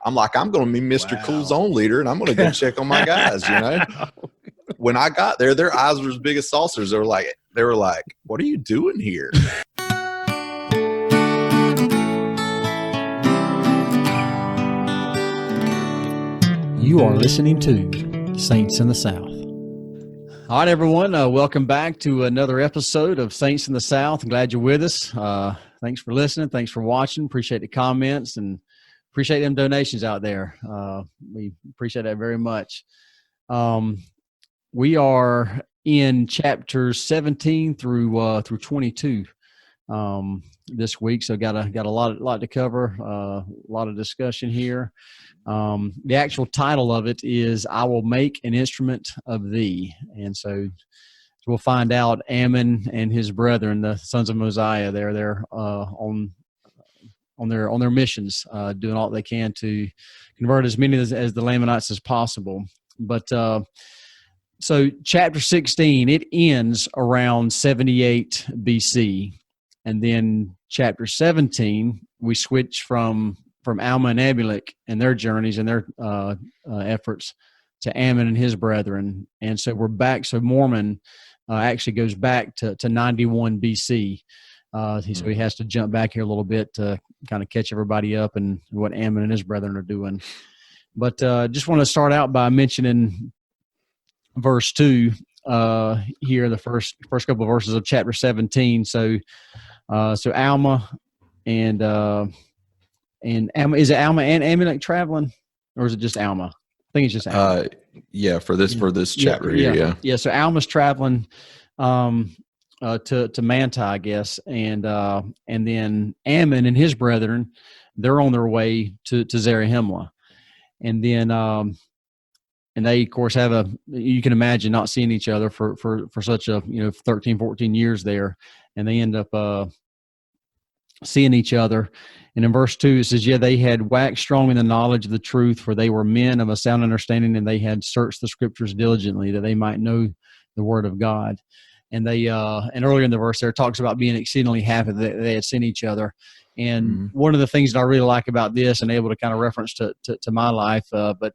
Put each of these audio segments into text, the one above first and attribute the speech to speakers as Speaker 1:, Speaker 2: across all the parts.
Speaker 1: I'm like, I'm going to be Mr. Cool Zone leader, and I'm going to go check on my guys, you know. When I got there, their eyes were as big as saucers. They were like, what are you doing here?
Speaker 2: You are listening to Saints in the South. All right, everyone. Welcome back to another episode of Saints in the South. I'm glad you're with us. Thanks for listening. Thanks for watching. Appreciate the comments and appreciate them donations out there. We appreciate that very much. We are in chapters 17 through 22 this week, so got a lot to cover. A lot of discussion here. The actual title of it is "I Will Make an Instrument of Thee," and so we'll find out Ammon and his brethren, the sons of Mosiah, they're on their missions, doing all they can to convert as many as the Lamanites as possible. But so chapter 16, it ends around 78 BC. And then chapter 17, we switch from Alma and Amalek and their journeys and their efforts to Ammon and his brethren. And so we're back. So Mormon actually goes back to 91 BC. So he has to jump back here a little bit to kind of catch everybody up and what Ammon and his brethren are doing. But just want to start out by mentioning verse 2 here, the first couple of verses of chapter 17. So Alma and Alma, is it Alma and Amalek traveling, or is it just Alma? I think it's just Alma.
Speaker 1: Yeah, for this chapter here.
Speaker 2: Yeah. So Alma's traveling to Manta, I guess, and then Ammon and his brethren, they're on their way to Zarahemla, and then and they of course have you can imagine not seeing each other for such a 13, 14 years there, and they end up seeing each other. And in verse 2 it says, they had waxed strong in the knowledge of the truth, for they were men of a sound understanding, and they had searched the scriptures diligently, that they might know the word of God. And they and earlier in the verse there, it talks about being exceedingly happy that they had seen each other. And one of the things that I really like about this, and able to kind of reference to my life, but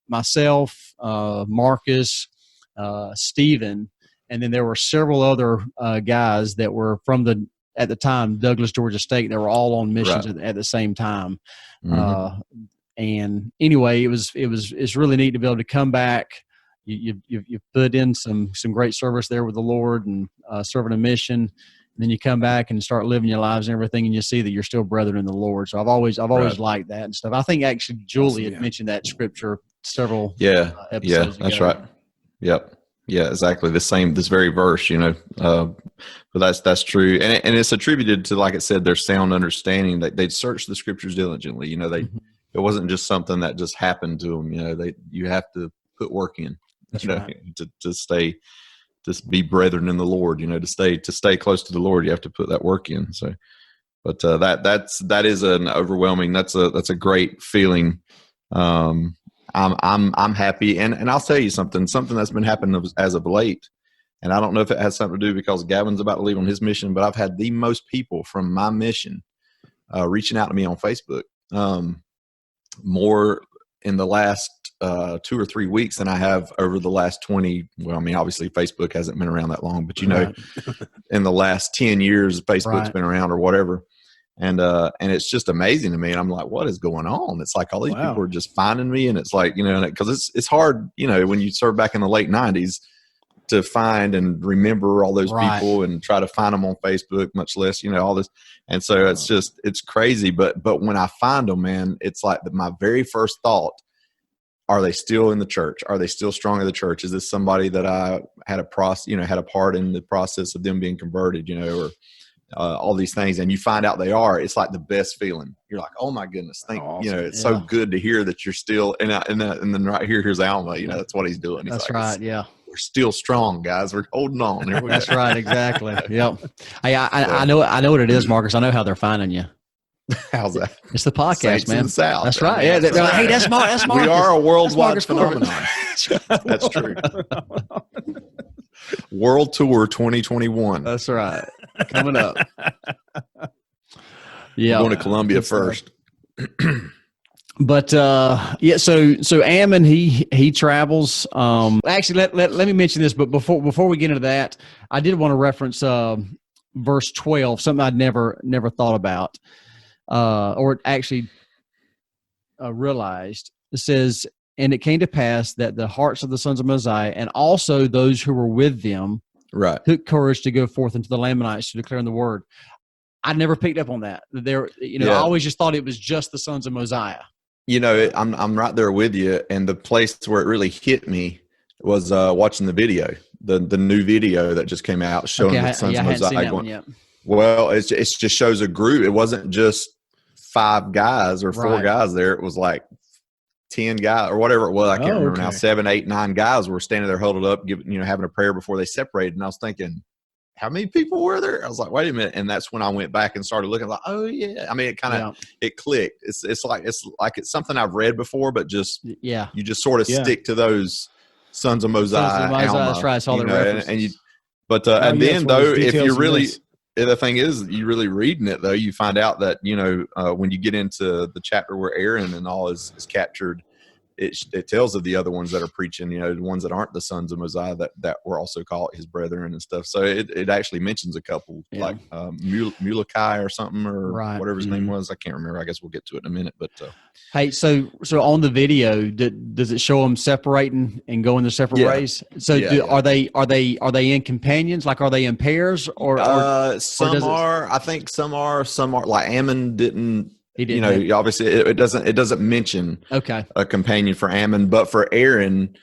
Speaker 2: myself, Marcus, Stephen, and then there were several other guys that were from at the time, Douglas, Georgia State. They were all on missions at the same time. And anyway, it's really neat to be able to come back. You put in some great service there with the Lord and serving a mission. And then you come back and start living your lives and everything, and you see that you're still brethren in the Lord. So I've always liked that and stuff. I think actually Julie had mentioned that scripture several episodes ago.
Speaker 1: That's right. Yep. Yeah, exactly. This very verse, but that's true. And it's attributed to, like it said, their sound understanding. They'd search the scriptures diligently. It wasn't just something that just happened to them. You have to put work in,
Speaker 2: right.
Speaker 1: to stay, to be brethren in the Lord, to stay close to the Lord, you have to put that work in. So, but that is an overwhelming, that's a great feeling. I'm happy, and I'll tell you something that's been happening as of late, and I don't know if it has something to do because Gavin's about to leave on his mission, but I've had the most people from my mission reaching out to me on Facebook, more in the last 2 or 3 weeks than I have over the last 20. Well, I mean, obviously Facebook hasn't been around that long, but in the last 10 years, Facebook's been around or whatever. And it's just amazing to me. And I'm like, what is going on? It's like all these people are just finding me. And it's like, because it's hard, when you serve back in the late 90s to find and remember all those people and try to find them on Facebook, much less, all this. And so it's crazy. But when I find them, man, it's like my very first thought, are they still in the church? Are they still strong in the church? Is this somebody that I had a part in the process of them being converted, or all these things, and you find out they are? It's like the best feeling. You're like, oh my goodness, awesome. It's so good to hear that you're still, and then right here's Alma, that's what he's doing. He's
Speaker 2: that's
Speaker 1: like,
Speaker 2: right. Yeah.
Speaker 1: We're still strong, guys. We're holding on.
Speaker 2: That's right. Exactly. Yep. I know what it is, Marcus. I know how they're finding you.
Speaker 1: How's that?
Speaker 2: It's the podcast,
Speaker 1: Saints
Speaker 2: man.
Speaker 1: in the South.
Speaker 2: That's right. Yeah. They're like, hey, that's Marcus.
Speaker 1: We are a worldwide phenomenon. That's true. World Tour 2021.
Speaker 2: That's right. Coming up.
Speaker 1: Yeah. We're going to Columbia first.
Speaker 2: But yeah, so Ammon he travels. Actually, let me mention this, but before we get into that, I did want to reference verse 12, something I'd never thought about, or actually realized. It says, "And it came to pass that the hearts of the sons of Mosiah, and also those who were with them, took courage to go forth into the Lamanites to declare the word." I never picked up on that. There, I always just thought it was just the sons of Mosiah.
Speaker 1: I'm right there with you. And the place where it really hit me was watching the video, the new video that just came out showing the sons of Mosiah going. Well, it just shows a group. It wasn't just 5 guys or 4 guys there. It was like 10 guys or whatever it was. I can't remember now. 7, 8, 9 guys were standing there huddled up, having a prayer before they separated. And I was thinking, how many people were there? I was like, wait a minute. And that's when I went back and started looking like, oh yeah. I mean, it kind of, it clicked. It's like it's something I've read before, but just, you just sort of stick to those sons of Mosiah.
Speaker 2: Alma, that's right. All the references.
Speaker 1: And then though, if you really, the thing is, you really reading it though, you find out that, when you get into the chapter where Aaron and all is captured, it tells of the other ones that are preaching, the ones that aren't the sons of Mosiah that were also called his brethren and stuff. So it actually mentions a couple like Mule or something or whatever his name was. I can't remember. I guess we'll get to it in a minute. But
Speaker 2: hey, so on the video, does it show them separating and going their separate ways? So are they in companions? Like are they in pairs or
Speaker 1: some are? I think some are. Some are like Ammon didn't. Obviously it doesn't mention a companion for Ammon, but for Aaron,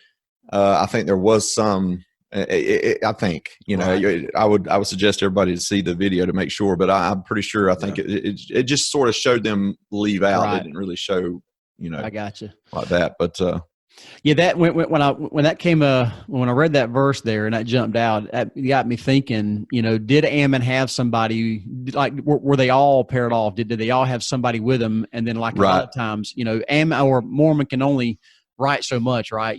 Speaker 1: I think there was some. I think I would suggest everybody to see the video to make sure, but I'm pretty sure. I think it just sort of showed them leave out. It didn't really show
Speaker 2: I got you
Speaker 1: like that, but.
Speaker 2: That when I read that verse there and that jumped out, that got me thinking. Did Ammon have somebody like were they all paired off? Did they all have somebody with them? And then like a lot of times, Ammon or Mormon can only write so much, right?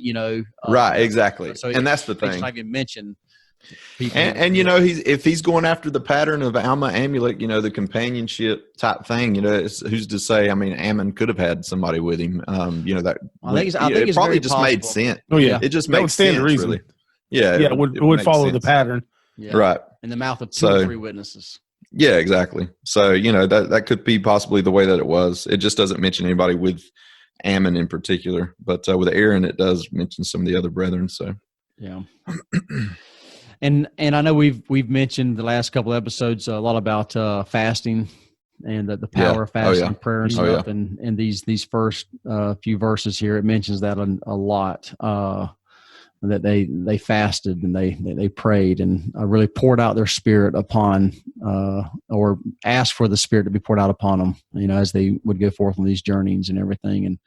Speaker 1: Right, exactly.
Speaker 2: So
Speaker 1: and that's the thing.
Speaker 2: I can mention.
Speaker 1: And if he's going after the pattern of Alma amulet, the companionship type thing, who's to say? I mean, Ammon could have had somebody with him. That
Speaker 2: I think it
Speaker 1: probably just
Speaker 2: possible.
Speaker 1: made sense.
Speaker 3: Oh yeah,
Speaker 1: it just makes sense. Really.
Speaker 3: Yeah, it would follow sense. The pattern.
Speaker 2: Yeah.
Speaker 1: Right.
Speaker 2: In the mouth of 2 or 3 witnesses.
Speaker 1: Yeah, exactly. So that could be possibly the way that it was. It just doesn't mention anybody with Ammon in particular, but with Aaron, it does mention some of the other brethren. So
Speaker 2: yeah. And I know we've mentioned the last couple of episodes a lot about fasting and the power of fasting, prayer and stuff. And these first few verses here, it mentions that a lot. That they fasted and they prayed and really poured out their spirit upon or asked for the spirit to be poured out upon them. As they would go forth on these journeys and everything, and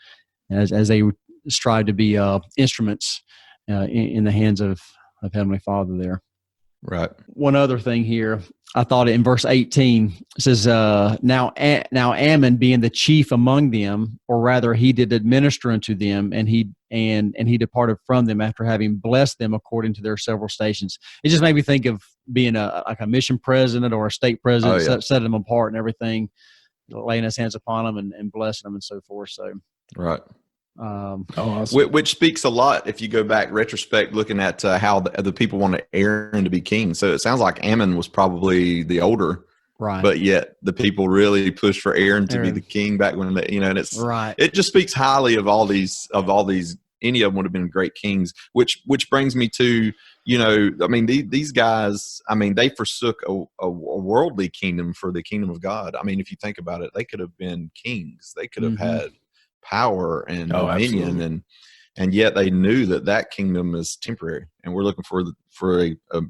Speaker 2: as they strive to be instruments in the hands of Heavenly Father there.
Speaker 1: Right.
Speaker 2: One other thing here, I thought in verse 18 it says, now Ammon being the chief among them, or rather he did administer unto them, and he departed from them after having blessed them according to their several stations. It just made me think of being like a mission president or a state president, setting them apart and everything, laying his hands upon them and blessing them and so forth. So
Speaker 1: right.
Speaker 3: Awesome.
Speaker 1: Which speaks a lot if you go back retrospect looking at how the people wanted Aaron to be king. So it sounds like Ammon was probably the older,
Speaker 2: right?
Speaker 1: But yet the people really pushed for Aaron to be the king back when and it's
Speaker 2: right.
Speaker 1: It just speaks highly of all these. Any of them would have been great kings. Which brings me to I mean these guys. I mean they forsook a worldly kingdom for the kingdom of God. I mean if you think about it, they could have been kings. They could have had power and dominion, and yet they knew that kingdom is temporary, and we're looking for a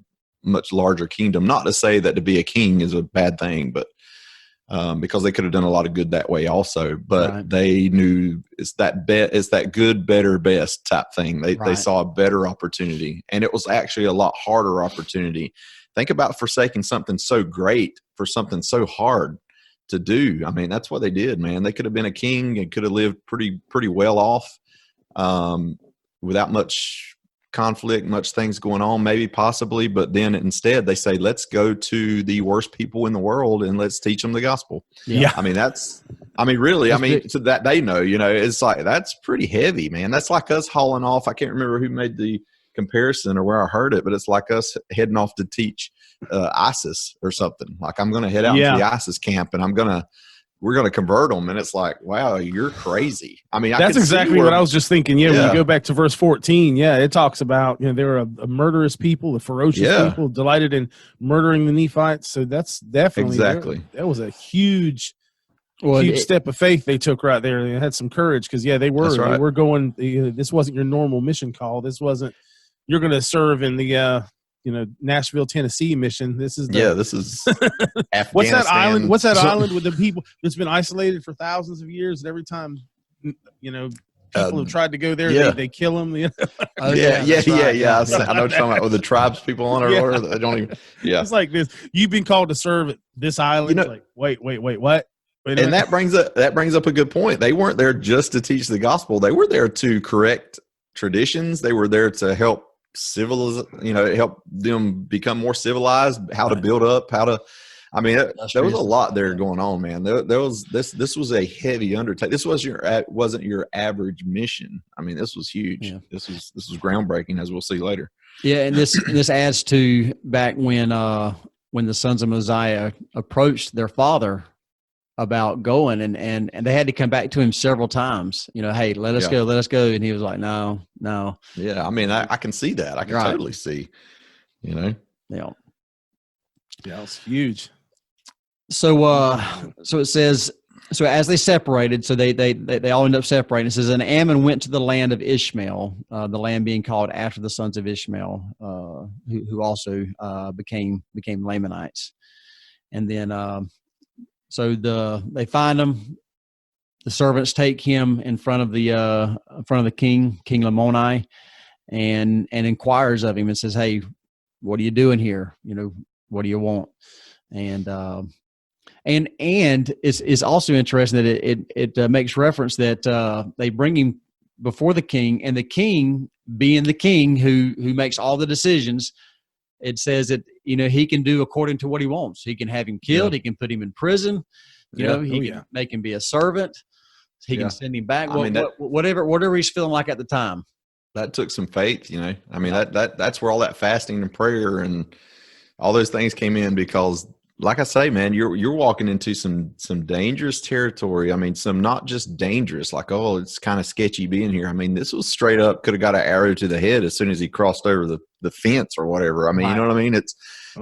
Speaker 1: much larger kingdom. Not to say that to be a king is a bad thing, but because they could have done a lot of good that way also. But they knew it's that good, better, best type thing. They saw a better opportunity, and it was actually a lot harder opportunity. Think about forsaking something so great for something so hard to do. I mean, that's what they did, man. They could have been a king and could have lived pretty well off without much conflict, much things going on, maybe possibly, but then instead they say, let's go to the worst people in the world and let's teach them the gospel.
Speaker 3: Yeah.
Speaker 1: I mean, really, so that they know, it's like, that's pretty heavy, man. That's like us hauling off. I can't remember who made the comparison or where I heard it, but it's like us heading off to teach ISIS or something. Like, I'm going to head out to the ISIS camp and we're going to convert them. And it's like, wow, you're crazy. I mean,
Speaker 3: that's exactly what I was just thinking. Yeah. When you go back to verse 14, it talks about, they were a murderous people, a ferocious people, delighted in murdering the Nephites. So that's definitely, that was a huge step of faith they took right there. They had some courage because, they were going, this wasn't your normal mission call. This wasn't, you're going to serve in the, Nashville, Tennessee mission. This is
Speaker 1: Afghanistan.
Speaker 3: What's that island? What's that island with the people that's been isolated for thousands of years? And every time, people have tried to go there, they kill them.
Speaker 1: I know what you're talking about with the tribes people on it, or they don't even. Yeah,
Speaker 3: it's like this. You've been called to serve at this island. Like, wait, what?
Speaker 1: And that brings up a good point. They weren't there just to teach the gospel. They were there to correct traditions. They were there to help help them become more civilized, how to build up, there was a lot there going on, man. There was this was a heavy undertaking. This wasn't your average mission. I mean, this was huge. Yeah. This was groundbreaking, as we'll see later.
Speaker 2: Yeah. And this adds to back when the sons of Mosiah approached their father about going and they had to come back to him several times, hey, let us go. And he was like, no.
Speaker 1: Yeah. I mean, I can see that. I can totally see,
Speaker 2: Yeah.
Speaker 3: Yeah. It's huge.
Speaker 2: So it says, so as they separated, so they all end up separating. It says, and Ammon went to the land of Ishmael, the land being called after the sons of Ishmael, who also became Lamanites. And then, so they find him. The servants take him in front of the king, King Lamoni, and inquires of him and says, "Hey, what are you doing here? What do you want?" And it's also interesting that it makes reference that they bring him before the king, and the king, being the king who makes all the decisions, it says that he can do according to what he wants. He can have him killed. He can put him in prison. He can make him be a servant. He can send him back. Whatever he's feeling like at the time.
Speaker 1: That took some faith. I mean, that's where all that fasting and prayer and all those things came in, because, like I say, man, you're walking into some dangerous territory. I mean, some not just dangerous, like, oh, it's kind of sketchy being here. I mean, this was straight up, could have got an arrow to the head as soon as he crossed over the fence or whatever. I mean, you know what I mean?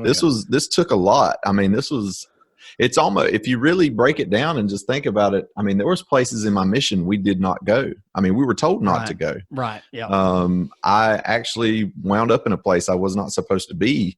Speaker 1: This took a lot. I mean, it's almost, if you really break it down and just think about it, I mean, there was places in my mission we did not go. I mean, we were told not to go.
Speaker 2: Right. Yeah.
Speaker 1: I actually wound up in a place I was not supposed to be.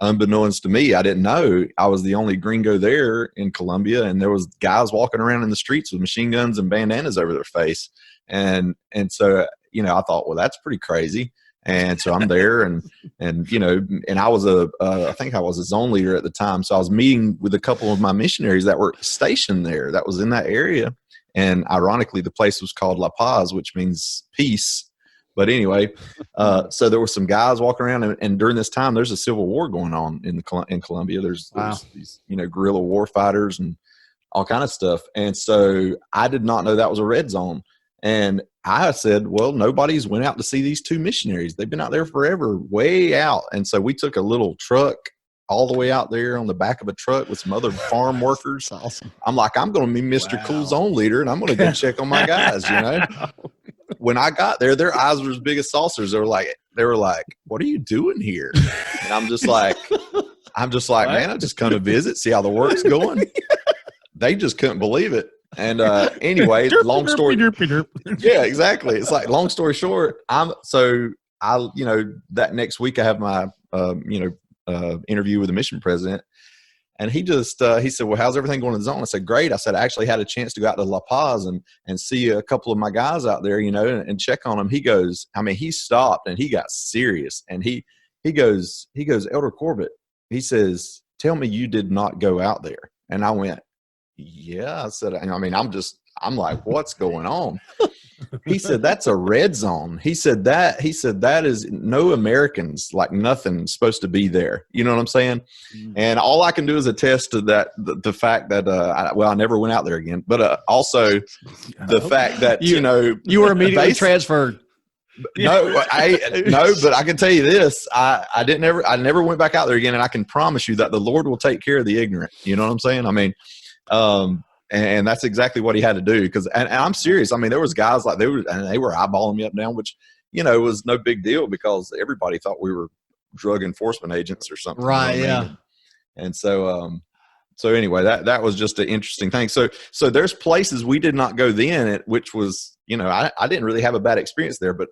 Speaker 1: Unbeknownst to me, I didn't know I was the only gringo there in Colombia, and there was guys walking around in the streets with machine guns and bandanas over their face. And so, I thought, well, that's pretty crazy. And so I'm there and I was I think I was a zone leader at the time. So I was meeting with a couple of my missionaries that were stationed there, that was in that area. And ironically, the place was called La Paz, which means peace. But anyway, so there were some guys walking around, and during this time, there's a civil war going on in Colombia. There's these, guerrilla war fighters and all kind of stuff. And so I did not know that was a red zone. And I said, well, nobody's went out to see these two missionaries. They've been out there forever, way out. And so we took a little truck all the way out there on the back of a truck with some other farm workers.
Speaker 2: That's awesome.
Speaker 1: I'm like, I'm going to be Mr. Cool Zone leader, and I'm going to go check on my guys, When I got there, their eyes were as big as saucers. They were like, what are you doing here? And I'm just like, man, I just come to visit, see how the work's going. They just couldn't believe it. And anyway, long story. Yeah, exactly. It's like, long story short, that next week I have my, interview with the mission president. And he said, well, how's everything going in the zone? I said, great. I said, I actually had a chance to go out to La Paz and see a couple of my guys out there, and check on them. He goes, he stopped and he got serious. And he goes, Elder Corbett, he says, tell me you did not go out there. And I went, yeah. I said, I'm like, what's going on? He said, that's a red zone. He said that is no Americans, like nothing supposed to be there. You know what I'm saying? And all I can do is attest to that, the fact that, I never went out there again, but also the fact that,
Speaker 2: you were immediately transferred.
Speaker 1: No, but I can tell you this: I never went back out there again, and I can promise you that the Lord will take care of the ignorant. You know what I'm saying? I mean, and that's exactly what He had to do. Because, and I'm serious. I mean, there was guys like they were eyeballing me up and down, which was no big deal because everybody thought we were drug enforcement agents or something.
Speaker 2: Right?
Speaker 1: You know what I mean? And so. So anyway, that was just an interesting thing. So there's places we did not go then, which was, I didn't really have a bad experience there, but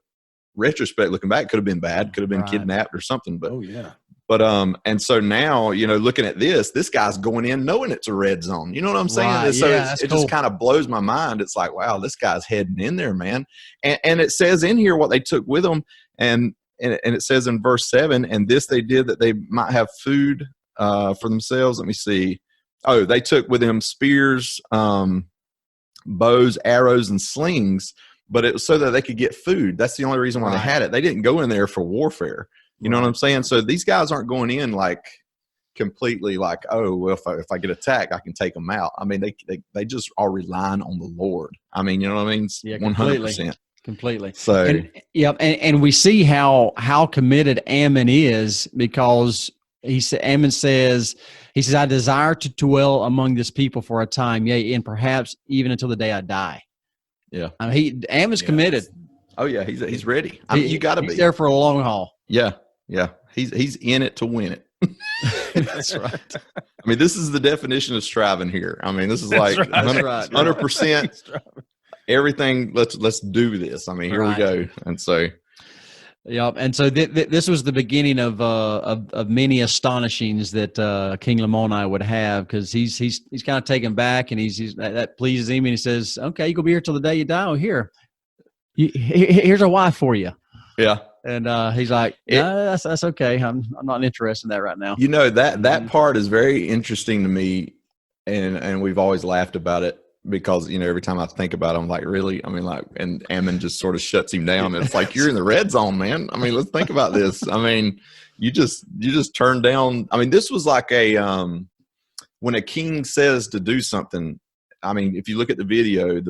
Speaker 1: retrospect, looking back, could have been bad, could have been kidnapped or something. But and so now, looking at this guy's going in knowing it's a red zone. You know what I'm saying?
Speaker 2: Right.
Speaker 1: So
Speaker 2: it
Speaker 1: just kind of blows my mind. It's like, wow, this guy's heading in there, man. And it says in here what they took with them, and it says in verse 7, and this they did that they might have food for themselves. Let me see. Oh, they took with them spears, bows, arrows, and slings, but it was so that they could get food. That's the only reason why they had it. They didn't go in there for warfare. You know what I'm saying? So these guys aren't going in like completely like, oh, well, if I get attacked, I can take them out. I mean, they just are relying on the Lord. I mean, you know what I mean?
Speaker 2: Yeah,
Speaker 1: 100%.
Speaker 2: Completely.
Speaker 1: So,
Speaker 2: and we see how committed Ammon is, because Ammon says, I desire to dwell among this people for a time, yea, and perhaps even until the day I die.
Speaker 1: Yeah.
Speaker 2: I mean, Ammon's committed.
Speaker 1: Oh yeah, he's ready. I mean, you got to be
Speaker 2: there for a long haul.
Speaker 1: Yeah. Yeah. He's in it to win it.
Speaker 2: That's right.
Speaker 1: I mean, this is the definition of striving here. I mean, this is like 100%. Everything. Let's do this. I mean, here we go. And so.
Speaker 2: Yeah, and so this was the beginning of many astonishings that King Lamoni would have, because he's kind of taken back, and he's that pleases him, and he says, "Okay, you gonna be here till the day you die. Oh, here's a wife for you."
Speaker 1: Yeah,
Speaker 2: and he's like, "No, that's okay. I'm not interested in that right now."
Speaker 1: That part is very interesting to me, and we've always laughed about it. Because, every time I think about it, I'm like, really? I mean, like, and Ammon just sort of shuts him down. It's like, you're in the red zone, man. I mean, let's think about this. I mean, you just turn down. I mean, this was like when a king says to do something. I mean, if you look at the video,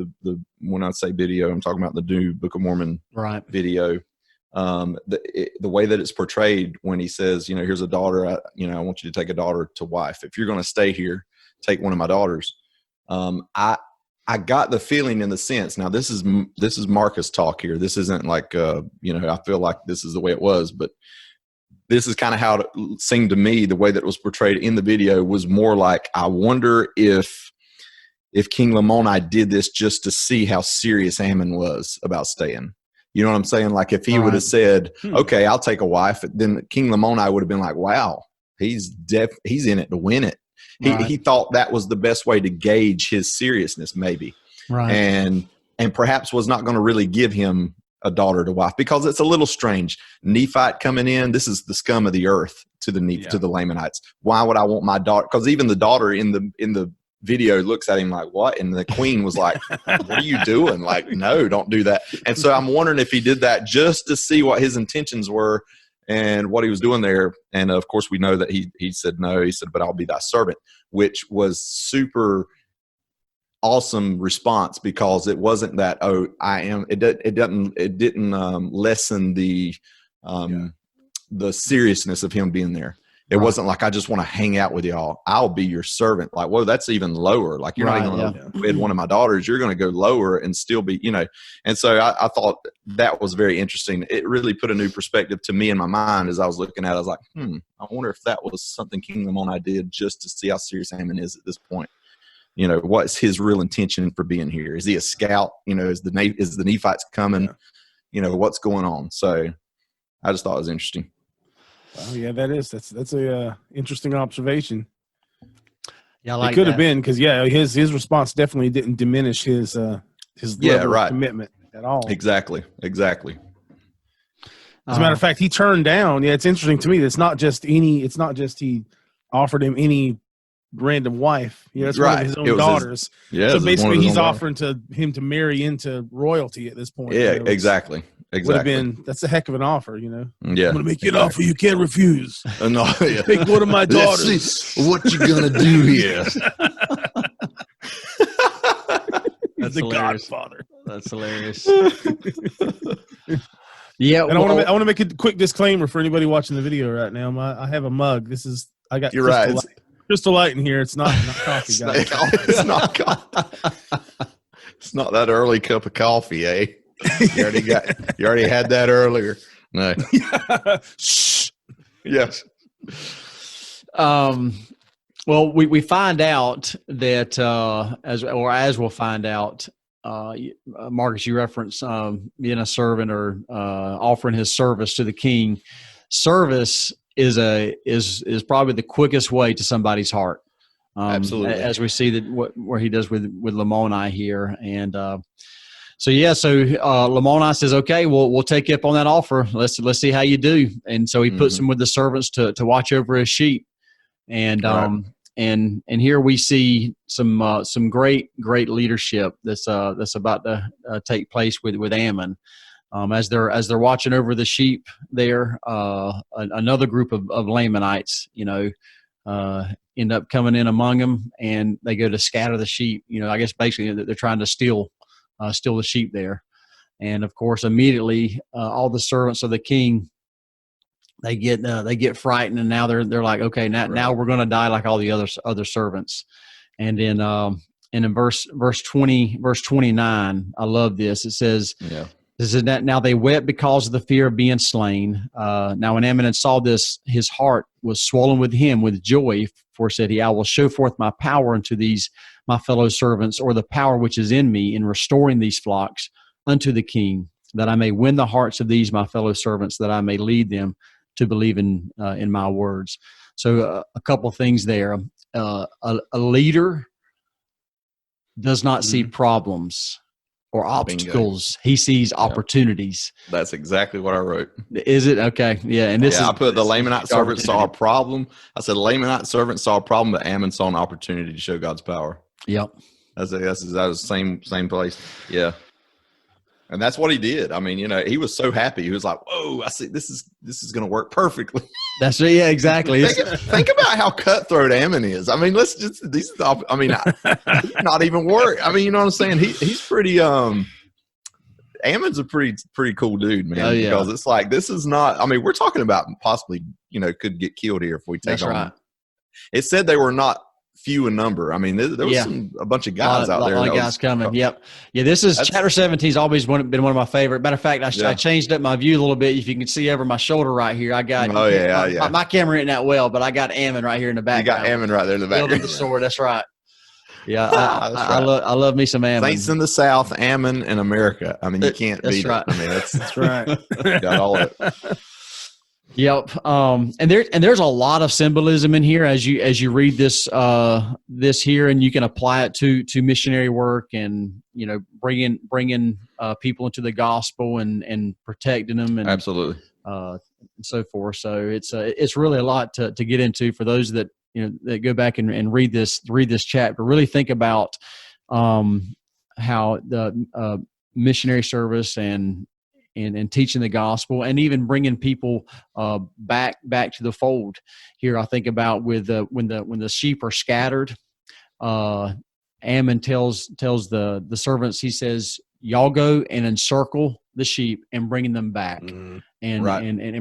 Speaker 1: when I say video, I'm talking about the new Book of Mormon video. The way that it's portrayed when he says, here's a daughter. I want you to take a daughter to wife. If you're going to stay here, take one of my daughters. I got the feeling, in the sense, now this is Marcus talk here. This isn't like, I feel like this is the way it was, but this is kind of how it seemed to me. The way that it was portrayed in the video was more like, I wonder if King Lamoni did this just to see how serious Ammon was about staying. You know what I'm saying? Like, if he would have said, okay, I'll take a wife, then King Lamoni would have been like, wow, he's in it to win it. He thought that was the best way to gauge his seriousness, maybe, and perhaps was not going to really give him a daughter to wife, because it's a little strange. Nephite coming in, this is the scum of the earth to the Lamanites. Why would I want my daughter? Because even the daughter in the video looks at him like, what? And the queen was like, what are you doing? Like, no, don't do that. And so I'm wondering if he did that just to see what his intentions were and what he was doing there. And of course we know that he said no. He said, but I'll be thy servant, which was super awesome response, because it wasn't that, oh, I am. It didn't lessen the seriousness of him being there. It wasn't like, I just want to hang out with y'all. I'll be your servant. Like, whoa, that's even lower. Like, you're not even going to wed one of my daughters. You're going to go lower and still be, And so I thought that was very interesting. It really put a new perspective to me in my mind as I was looking at it. I was like, I wonder if that was something King Lamoni did just to see how serious Ammon is at this point. What's his real intention for being here? Is he a scout? Is the Nephites coming? What's going on? So I just thought it was interesting.
Speaker 3: Well, yeah, that's a interesting observation.
Speaker 2: Yeah, I like
Speaker 3: it could have been, because his response definitely didn't diminish his level of commitment at all.
Speaker 1: Exactly.
Speaker 3: As a matter of fact, he turned down. Yeah, it's interesting to me. It's not just he offered him any random wife. It's one of his own daughters. So basically, he's offering him to marry into royalty at this point.
Speaker 1: Yeah, exactly.
Speaker 3: That's a heck of an offer, Yeah. I'm
Speaker 1: going
Speaker 3: to make you an offer you can't refuse.
Speaker 1: No,
Speaker 3: Take one of my daughters.
Speaker 1: Let's see what you going to do here.
Speaker 3: That's the Godfather.
Speaker 2: That's hilarious. Yeah,
Speaker 3: and I want to make a quick disclaimer for anybody watching the video right now. I have a mug. I got Crystal Light in here. It's not coffee, guys.
Speaker 1: It's not coffee. It's not that early cup of coffee, eh? You already had that earlier. No.
Speaker 3: Shh.
Speaker 1: Yes.
Speaker 2: Well, we find out that as we'll find out. Marcus, you reference being a servant or offering his service to the king. Service is probably the quickest way to somebody's heart.
Speaker 1: Absolutely,
Speaker 2: as we see that where he does with Lamoni here, and so Lamoni says, "Okay, we'll take you up on that offer. Let's see how you do." And so he puts him with the servants to watch over his sheep, and And here we see some great leadership that's about to take place with Ammon, as they're watching over the sheep there. Another group of Lamanites, end up coming in among them, and they go to scatter the sheep. I guess basically they're trying to steal the sheep there, and of course immediately all the servants of the king. They get frightened, and now they're like, okay, now we're going to die like all the other servants. And in verse 20, verse 29, I love this. It says, "This is that now they wept because of the fear of being slain. Now when Ammon saw this, his heart was swollen with him with joy. For said he, I will show forth my power unto these my fellow servants, or the power which is in me in restoring these flocks unto the king, that I may win the hearts of these my fellow servants, that I may lead them to believe in my words." So a couple of things there. A leader does not see problems or obstacles. Bingo. He sees opportunities.
Speaker 1: That's exactly what I wrote.
Speaker 2: Is it? Okay. Yeah. And
Speaker 1: I put the Lamanite servant saw a problem. I said the Lamanite servant saw a problem, but Ammon saw an opportunity to show God's power.
Speaker 2: Yep.
Speaker 1: That was the same place. Yeah. And that's what he did. I mean, he was so happy. He was like, "Whoa! I see. This is going to work perfectly."
Speaker 2: That's right. Yeah, exactly.
Speaker 1: think about how cutthroat Ammon is. I mean, he's not even worried. I mean, you know what I'm saying? He's pretty. Ammon's a pretty cool dude, man. Oh, yeah. Because it's like this is not. I mean, we're talking about possibly could get killed here if we take on. Right. It said they were not few in number. I mean, there was a bunch of guys out there.
Speaker 2: A lot of guys coming. Yep. Yeah, this is chapter 17 has always been one of my favorite. Matter of fact, I changed up my view a little bit. If you can see over my shoulder right here, I got my camera isn't that well, but I got Ammon right here in the background.
Speaker 1: You got Ammon right there in the background.
Speaker 2: The sword. That's right. Yeah, I love me some Ammon.
Speaker 1: Saints in the South, Ammon in America. I mean, you can't beat it. I mean, that's
Speaker 3: right.
Speaker 1: Got all of it.
Speaker 2: Yep. And there's a lot of symbolism in here as you read this here, and you can apply it to missionary work and bringing people into the gospel and protecting them and
Speaker 1: absolutely
Speaker 2: and so forth. So it's really a lot to get into for those that that go back and read this chapter. Really think about how the missionary service and teaching the gospel, and even bringing people back to the fold. Here, I think about with when the sheep are scattered. Ammon tells the servants. He says, "Y'all go and encircle the sheep and bring them back, and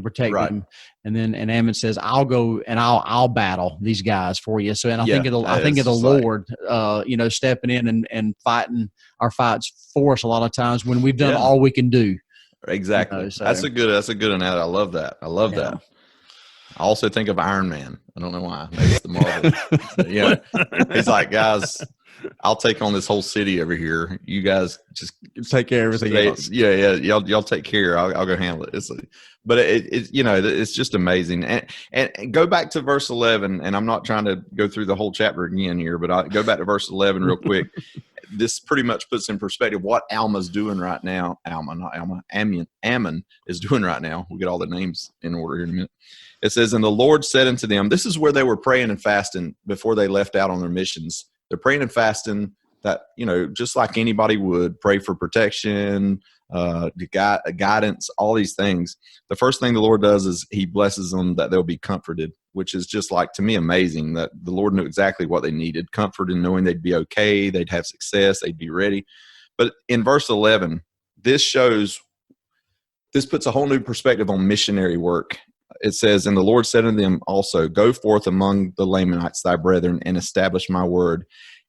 Speaker 2: protect them." And then Ammon says, "I'll go and I'll battle these guys for you." So, and I think of the Lord, stepping in and fighting our fights for us a lot of times when we've done all we can do.
Speaker 1: Exactly. That's a good analogy. I love that. that. I also think of Iron Man. I don't know why. Maybe it's the Marvel. He's like, "Guys, I'll take on this whole city over here. You guys just
Speaker 2: take care of everything else."
Speaker 1: Yeah. Y'all take care. I'll go handle it. It's just amazing. And go back to verse 11. And I'm not trying to go through the whole chapter again here, but I'll go back to verse 11 real quick. this pretty much puts in perspective what Alma's doing right now. Ammon is doing right now. We'll get all the names in order here in a minute. It says, and the Lord said unto them, this is where they were praying and fasting before they left out on their missions. They're praying and fasting that, just like anybody would, pray for protection, guidance, all these things. The first thing the Lord does is he blesses them that they'll be comforted, which is just like, to me, amazing that the Lord knew exactly what they needed. Comfort in knowing they'd be okay, they'd have success, they'd be ready. But in verse 11, this puts a whole new perspective on missionary work. It says, and the Lord said unto them also, go forth among the Lamanites, thy brethren, and establish my word.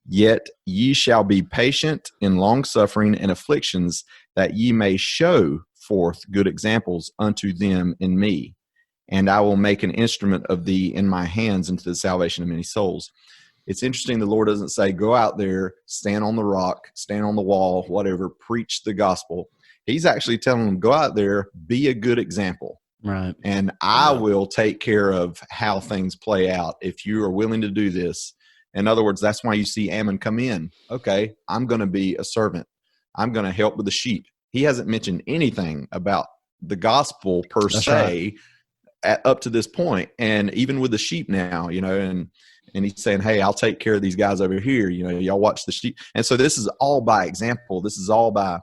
Speaker 1: Yet ye shall be patient in long-suffering and afflictions, that ye may show forth good examples unto them in me. And I will make an instrument of thee in my hands unto the salvation of many souls. It's interesting, the Lord doesn't say, go out there, stand on the rock, stand on the wall, whatever, preach the gospel. He's actually telling them, go out there, be a good example.
Speaker 2: Right.
Speaker 1: And I will take care of how things play out if you are willing to do this. In other words, that's why you see Ammon come in. Okay, I'm going to be a servant. I'm going to help with the sheep. He hasn't mentioned anything about the gospel per se up to this point. And even with the sheep now, and he's saying, hey, I'll take care of these guys over here. Y'all watch the sheep. And so this is all by example. This is all by,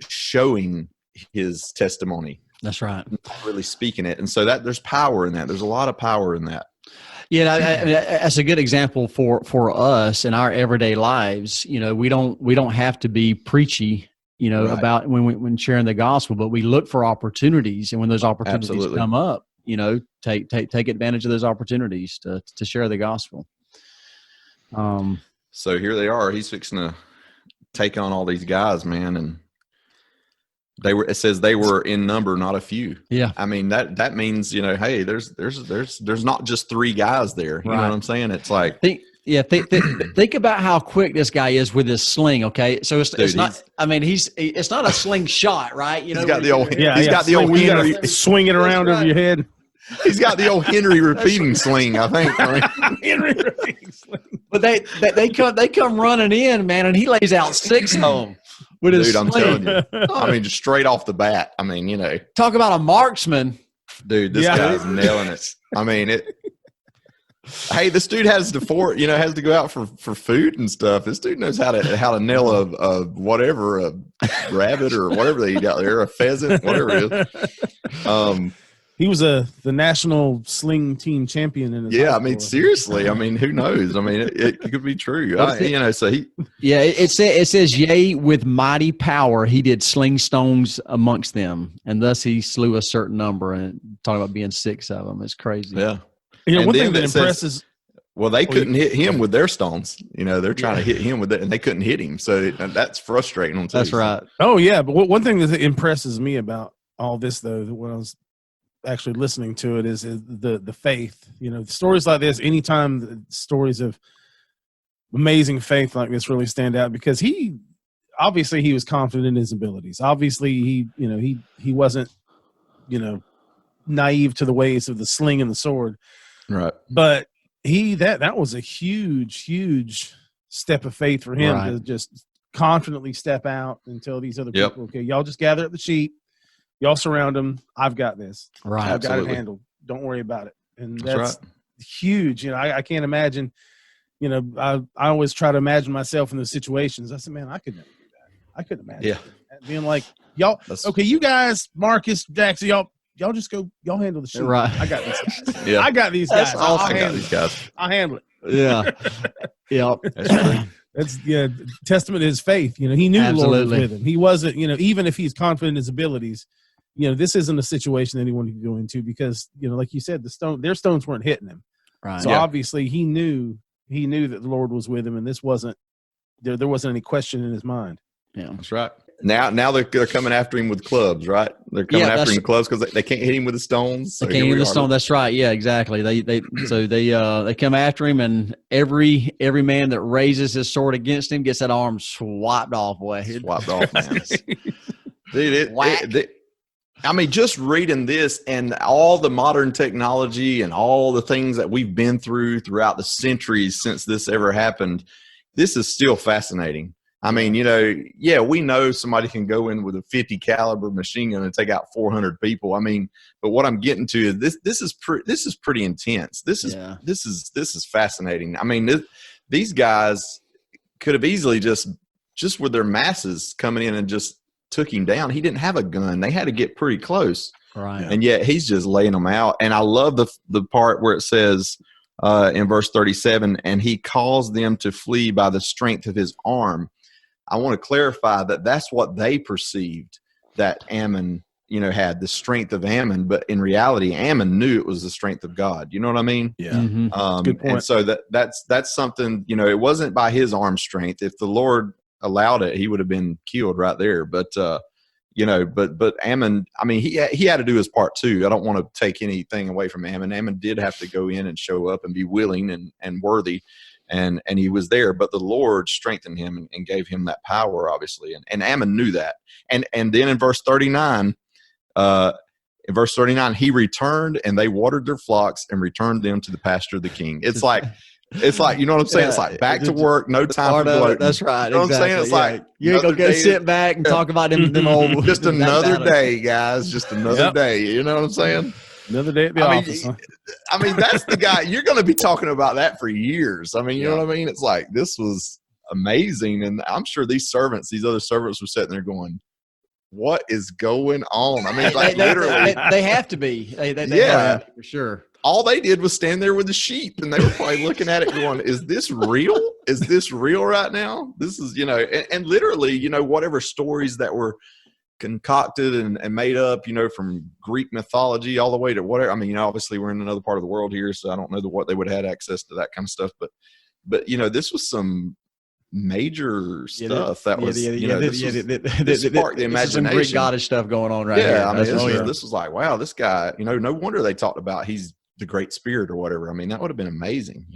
Speaker 1: showing his testimony.
Speaker 2: That's right.
Speaker 1: Not really speaking it. And so there's power in that. There's a lot of power in that.
Speaker 2: Yeah, that's a good example for us in our everyday lives. We don't have to be preachy, about when sharing the gospel, but we look for opportunities, and when those opportunities come up, take advantage of those opportunities to share the gospel.
Speaker 1: So here they are. He's fixing to take on all these guys, man, and it says they were in number, not a few.
Speaker 2: Yeah.
Speaker 1: I mean, that means, hey, there's not just three guys there. You know what I'm saying? It's like,
Speaker 2: think about how quick this guy is with his sling. Okay. So it's not a slingshot, right?
Speaker 1: He's got the old
Speaker 3: Henry, swing it around over your head.
Speaker 1: He's got the old Henry repeating sling, I think.
Speaker 3: Henry repeating sling.
Speaker 2: But they come running in, man, and he lays out 6 of them.
Speaker 1: Dude, I'm telling you. I mean, just straight off the bat. I mean,
Speaker 2: talk about a marksman.
Speaker 1: Dude, this guy's nailing it. I mean, hey, this dude has to go out for food and stuff. This dude knows how to nail a rabbit or whatever they eat out there, a pheasant, whatever it is.
Speaker 3: He was the national sling team champion in his
Speaker 1: I mean, seriously. I mean, who knows? I mean, it could be true.
Speaker 2: It says, yea, with mighty power he did sling stones amongst them, and thus he slew a certain number. And talking about being 6 of them, it's crazy.
Speaker 1: Yeah.
Speaker 3: One thing that impresses.
Speaker 1: Well, they couldn't hit him with their stones. They're trying to hit him with it, and they couldn't hit him. So that's frustrating.
Speaker 2: That's right.
Speaker 3: Oh yeah, but one thing that impresses me about all this, though, when I was actually listening to it, is the faith. Stories like this, anytime stories of amazing faith like this really stand out, because he was confident in his abilities. Obviously he wasn't naive to the ways of the sling and the sword,
Speaker 1: right?
Speaker 3: But that was a huge step of faith for him, to just confidently step out and tell these other people, okay, y'all just gather up the sheep. Y'all surround them. I've got this.
Speaker 2: Right.
Speaker 3: I've got it handled. Don't worry about it. And that's huge. I can't imagine, I always try to imagine myself in those situations. I said, man, I could never do that. I couldn't imagine being like, y'all, okay, you guys, Marcus, Jackson, y'all just go, y'all handle the shit.
Speaker 2: Right.
Speaker 3: I got these guys.
Speaker 1: Yeah.
Speaker 3: I got these guys.
Speaker 1: I got these guys.
Speaker 3: I'll handle it.
Speaker 2: Yeah. Yeah.
Speaker 1: That's true.
Speaker 3: That's testament to his faith. He knew the Lord was with him. He wasn't, even if he's confident in his abilities, this isn't a situation anyone could go into, because, like you said, their stones weren't hitting him.
Speaker 2: Right.
Speaker 3: So obviously he knew that the Lord was with him, and this wasn't, there wasn't any question in his mind.
Speaker 2: Yeah,
Speaker 1: that's right. Now they're coming after him with clubs, right? They're coming after him with clubs because they can't hit him with the stones.
Speaker 2: They can't hit him with the stone. That's right. Yeah, exactly. They come after him, and every man that raises his sword against him gets that arm swiped off.
Speaker 1: Swiped off, man. Dude, I mean, just reading this and all the modern technology and all the things that we've been through throughout the centuries since this ever happened, this is still fascinating. I mean, we know somebody can go in with a 50 caliber machine gun and take out 400 people. I mean, but what I'm getting to is this is pretty intense. This is fascinating. I mean, these guys could have easily just with their masses coming in and just took him down. He didn't have a gun. They had to get pretty close.
Speaker 2: Right.
Speaker 1: And yet he's just laying them out. And I love the part where it says in verse 37, and he caused them to flee by the strength of his arm. I want to clarify that that's what they perceived that Ammon, had the strength of Ammon, but in reality, Ammon knew it was the strength of God. You know what I mean?
Speaker 3: Yeah. Mm-hmm.
Speaker 1: Good point. And so that's something, it wasn't by his arm strength. If the Lord allowed it, he would have been killed right there. But, but Ammon, I mean, he had to do his part too. I don't want to take anything away from Ammon. Ammon did have to go in and show up and be willing and worthy. And he was there, but the Lord strengthened him and gave him that power, obviously. And Ammon knew that. And then in verse 39, he returned and they watered their flocks and returned them to the pasture of the king. It's like, you know what I'm saying? It's like back to work, no time for gloating.
Speaker 2: That's right.
Speaker 1: You know what I'm saying? It's like
Speaker 2: you ain't gonna go sit back and talk about them old.
Speaker 1: Just another day, guys. Just another day. You know what I'm saying?
Speaker 3: Another day at the office.
Speaker 1: I mean, that's the guy. You're going to be talking about that for years. I mean, you know what I mean? It's like, this was amazing. And I'm sure these other servants were sitting there going, what is going on? I mean, like literally.
Speaker 2: They have to be. They have to, for sure.
Speaker 1: All they did was stand there with the sheep, and they were probably looking at it going, is this real? Is this real right now? This is, and literally, whatever stories that were concocted and made up, from Greek mythology all the way to whatever. I mean, obviously we're in another part of the world here, so I don't know what they would have had access to that kind of stuff. But this was some major stuff that was, this sparked the imagination.
Speaker 2: Some Greek goddess stuff going on right here.
Speaker 1: I mean, this was like, wow, this guy, no wonder they talked about he's the Great Spirit or whatever. I mean, that would have been amazing,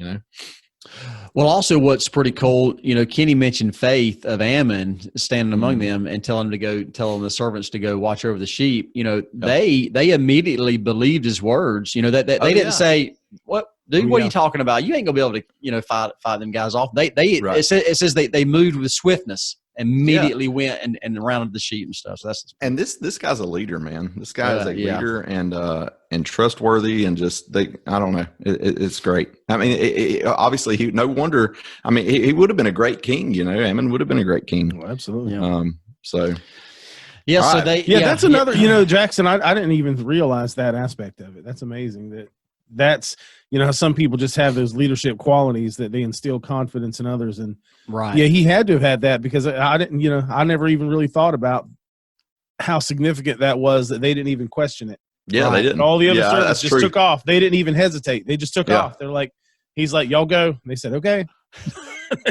Speaker 2: Well, also what's pretty cool, Kenny mentioned faith of Ammon standing among them and telling the servants to go watch over the sheep. They immediately believed his words. They didn't say, "What, dude? What are you talking about? You ain't gonna be able to, fight them guys off." It says they moved with swiftness. Immediately went and rounded the sheep and stuff. So
Speaker 1: this guy's a leader, man. This guy is a leader and trustworthy and I don't know. It's great. I mean, obviously no wonder. I mean, he would have been a great king. Ammon would have been a great king.
Speaker 3: Oh, absolutely.
Speaker 1: So.
Speaker 2: Yeah. So
Speaker 1: right.
Speaker 3: That's another. Jackson. I didn't even realize that aspect of it. That's amazing. That's some people just have those leadership qualities that they instill confidence in others. And
Speaker 2: right.
Speaker 3: Yeah, he had to have had that because I didn't, I never even really thought about how significant that was that they didn't even question it.
Speaker 1: Yeah, right. They didn't.
Speaker 3: And all the other servants just took off. They didn't even hesitate. They just took off. They're like, he's like, y'all go. And they said, okay.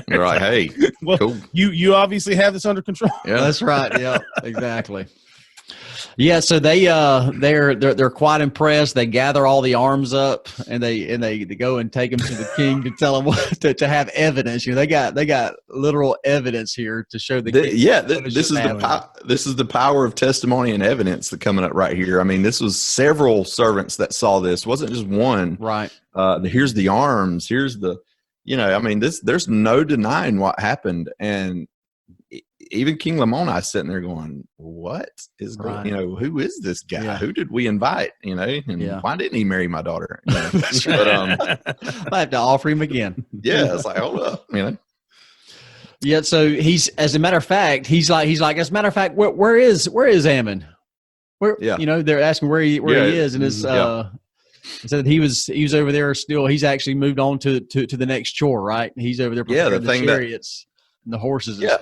Speaker 1: They're like, hey,
Speaker 3: well, cool. You obviously have this under control.
Speaker 2: Yeah, that's right. Yeah, exactly. Yeah, so they're quite impressed. They gather all the arms up and they go and take them to the king to tell him to have evidence. They got literal evidence here to show the king.
Speaker 1: Yeah, this is the power of testimony and evidence that coming up right here. I mean, this was several servants that saw this. It wasn't just one.
Speaker 2: Right.
Speaker 1: Here's the arms. Here's the, I mean, there's no denying what happened. And even King Lamoni sitting there going, what is going, who is this guy? Yeah. Who did we invite? And why didn't he marry my daughter? But
Speaker 2: I have to offer him again.
Speaker 1: Yeah. It's like, hold up,
Speaker 2: Yeah. So as a matter of fact, he's like, as a matter of fact, where is Ammon? They're asking where he is. And it's, said he was over there still. He's actually moved on to the next chore, right? He's over there preparing the chariots and the horses.
Speaker 1: Yeah.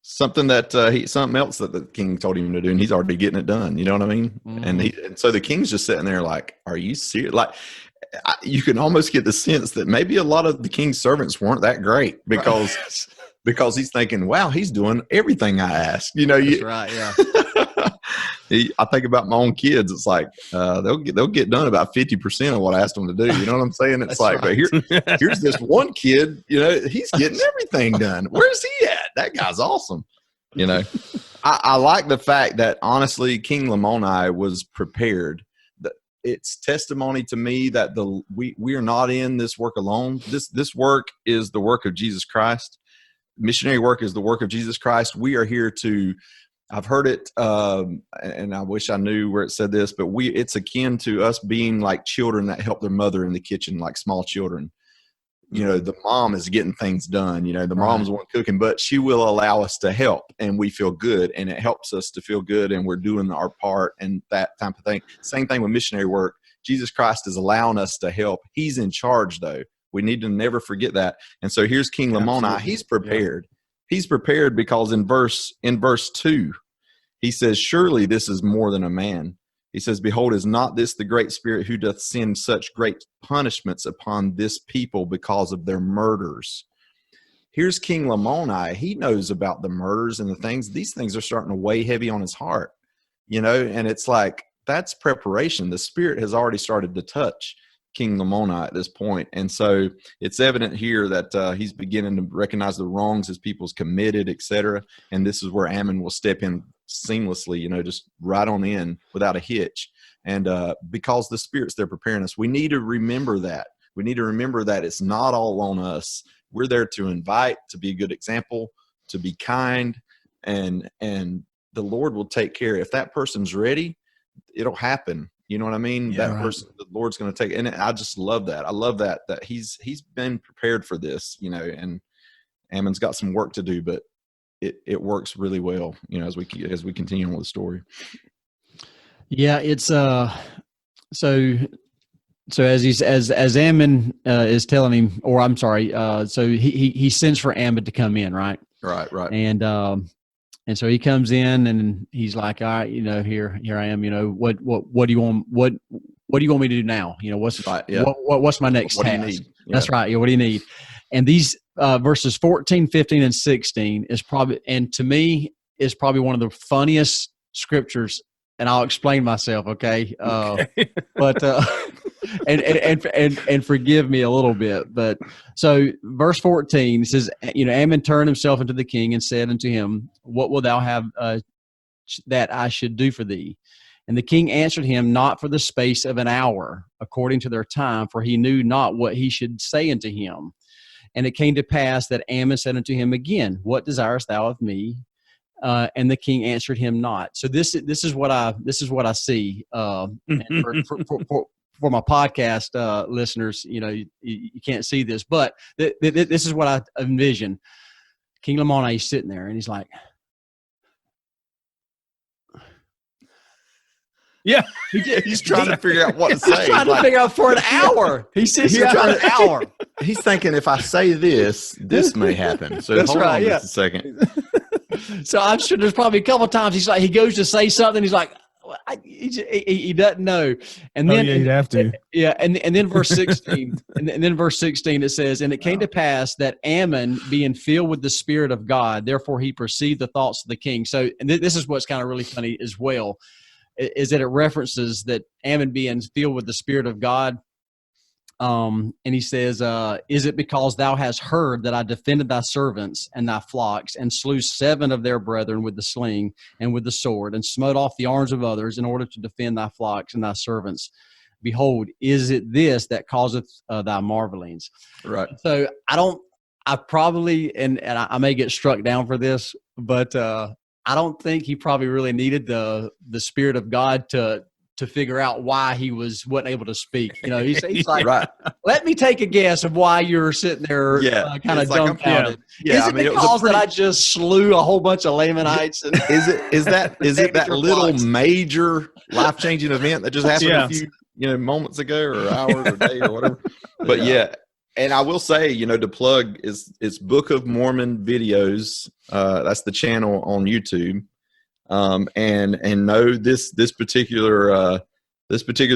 Speaker 1: Something else that the king told him to do, and he's already getting it done. You know what I mean? Mm-hmm. And so the king's just sitting there like, are you serious? Like, you can almost get the sense that maybe a lot of the king's servants weren't that great because he's thinking, wow, he's doing everything I asked.
Speaker 2: That's right. Yeah.
Speaker 1: I think about my own kids. It's like they'll get done about 50% of what I asked them to do. You know what I'm saying? It's like, right. But here's this one kid. He's getting everything done. Where's he at? That guy's awesome. I like the fact that honestly, King Lamoni was prepared. It's testimony to me that we are not in this work alone. This work is the work of Jesus Christ. missionary work is the work of Jesus Christ. We are here to, I've heard it, and I wish I knew where it said this, but it's akin to us being like children that help their mother in the kitchen, like small children. You know, the mom is getting things done. You know, the mom's the one cooking, but she will allow us to help, and we feel good, and it helps us to feel good, and we're doing our part and that type of thing. Same thing with missionary work. Jesus Christ is allowing us to help. He's in charge, though. We need to never forget that. And so here's King Lamoni. He's prepared. Yeah. He's prepared because in verse 2, he says, surely this is more than a man. He says, behold, is not this the great spirit who doth send such great punishments upon this people because of their murders? Here's King Lamoni. He knows about the murders and the things. These things are starting to weigh heavy on his heart, you know, and it's like, that's preparation. The spirit has already started to touch King Lamoni at this point. And so it's evident here that he's beginning to recognize the wrongs his people's committed, etc. And this is where Ammon will step in seamlessly, you know, just right on in without a hitch. And because the spirits, they're preparing us, we need to remember that. We need to remember that it's not all on us. We're there to invite, to be a good example, to be kind, and the Lord will take care. If that person's ready, it'll happen. You know what I mean? Yeah, that person, the Lord's going to take, and I just love that. I love that he's been prepared for this, you know, and Ammon's got some work to do, but it works really well, you know, as we continue on with the story.
Speaker 2: Yeah, it's so as Ammon is telling him, or I'm sorry, so he sends for Ammon to come in, right?
Speaker 1: Right.
Speaker 2: And so he comes in and he's like, all right, you know, here I am, you know, what do you want? What do you want me to do now? You know, what's my next task?
Speaker 1: Do you need? Yeah.
Speaker 2: That's right. Yeah. What do you need? And these verses 14, 15, and 16 is probably, and to me, is probably one of the funniest scriptures. And I'll explain myself. Okay. But, and forgive me a little bit, but so verse 14 says, you know, Ammon turned himself unto the king and said unto him, what wilt thou have that I should do for thee? And the king answered him, not for the space of an hour, according to their time, for he knew not what he should say unto him. And it came to pass that Ammon said unto him again, what desirest thou of me? And the king answered him not. So this is what I see. And for my podcast listeners, you know, you can't see this, but this is what I envision. King Lamoni is sitting there, and he's like,
Speaker 3: yeah,
Speaker 1: he's trying to figure out what to say.
Speaker 2: He's trying to figure out for an hour. He sits here for an hour.
Speaker 1: He's thinking, if I say this may happen. So
Speaker 2: that's
Speaker 1: hold
Speaker 2: right,
Speaker 1: on just a second.
Speaker 2: So I'm sure there's probably a couple of times he goes to say something. He's like, he doesn't know. And then
Speaker 3: you'd have to.
Speaker 2: Yeah. And then verse 16, and then verse 16, it says, and it came to pass that Ammon, being filled with the Spirit of God, therefore he perceived the thoughts of the king. So, and this is what's kind of really funny as well, is that it references that Ammon being filled with the Spirit of God. And he says, is it because thou hast heard that I defended thy servants and thy flocks, and slew 7 of their brethren with the sling and with the sword, and smote off the arms of others in order to defend thy flocks and thy servants? Behold, is it this that causeth thy marvelings?
Speaker 1: Right.
Speaker 2: So I probably, and I may get struck down for this, but I don't think he probably really needed the Spirit of God to figure out why he wasn't able to speak. You know, he's like, right. Let me take a guess of why you're sitting there kind of dumbfounded. Is it because that I just slew a whole bunch of Lamanites? And
Speaker 1: is it that little major life-changing event that just happened a few moments ago or hours or day or whatever? But and I will say, you know, to plug it's Book of Mormon videos. That's the channel on YouTube. And no, this particular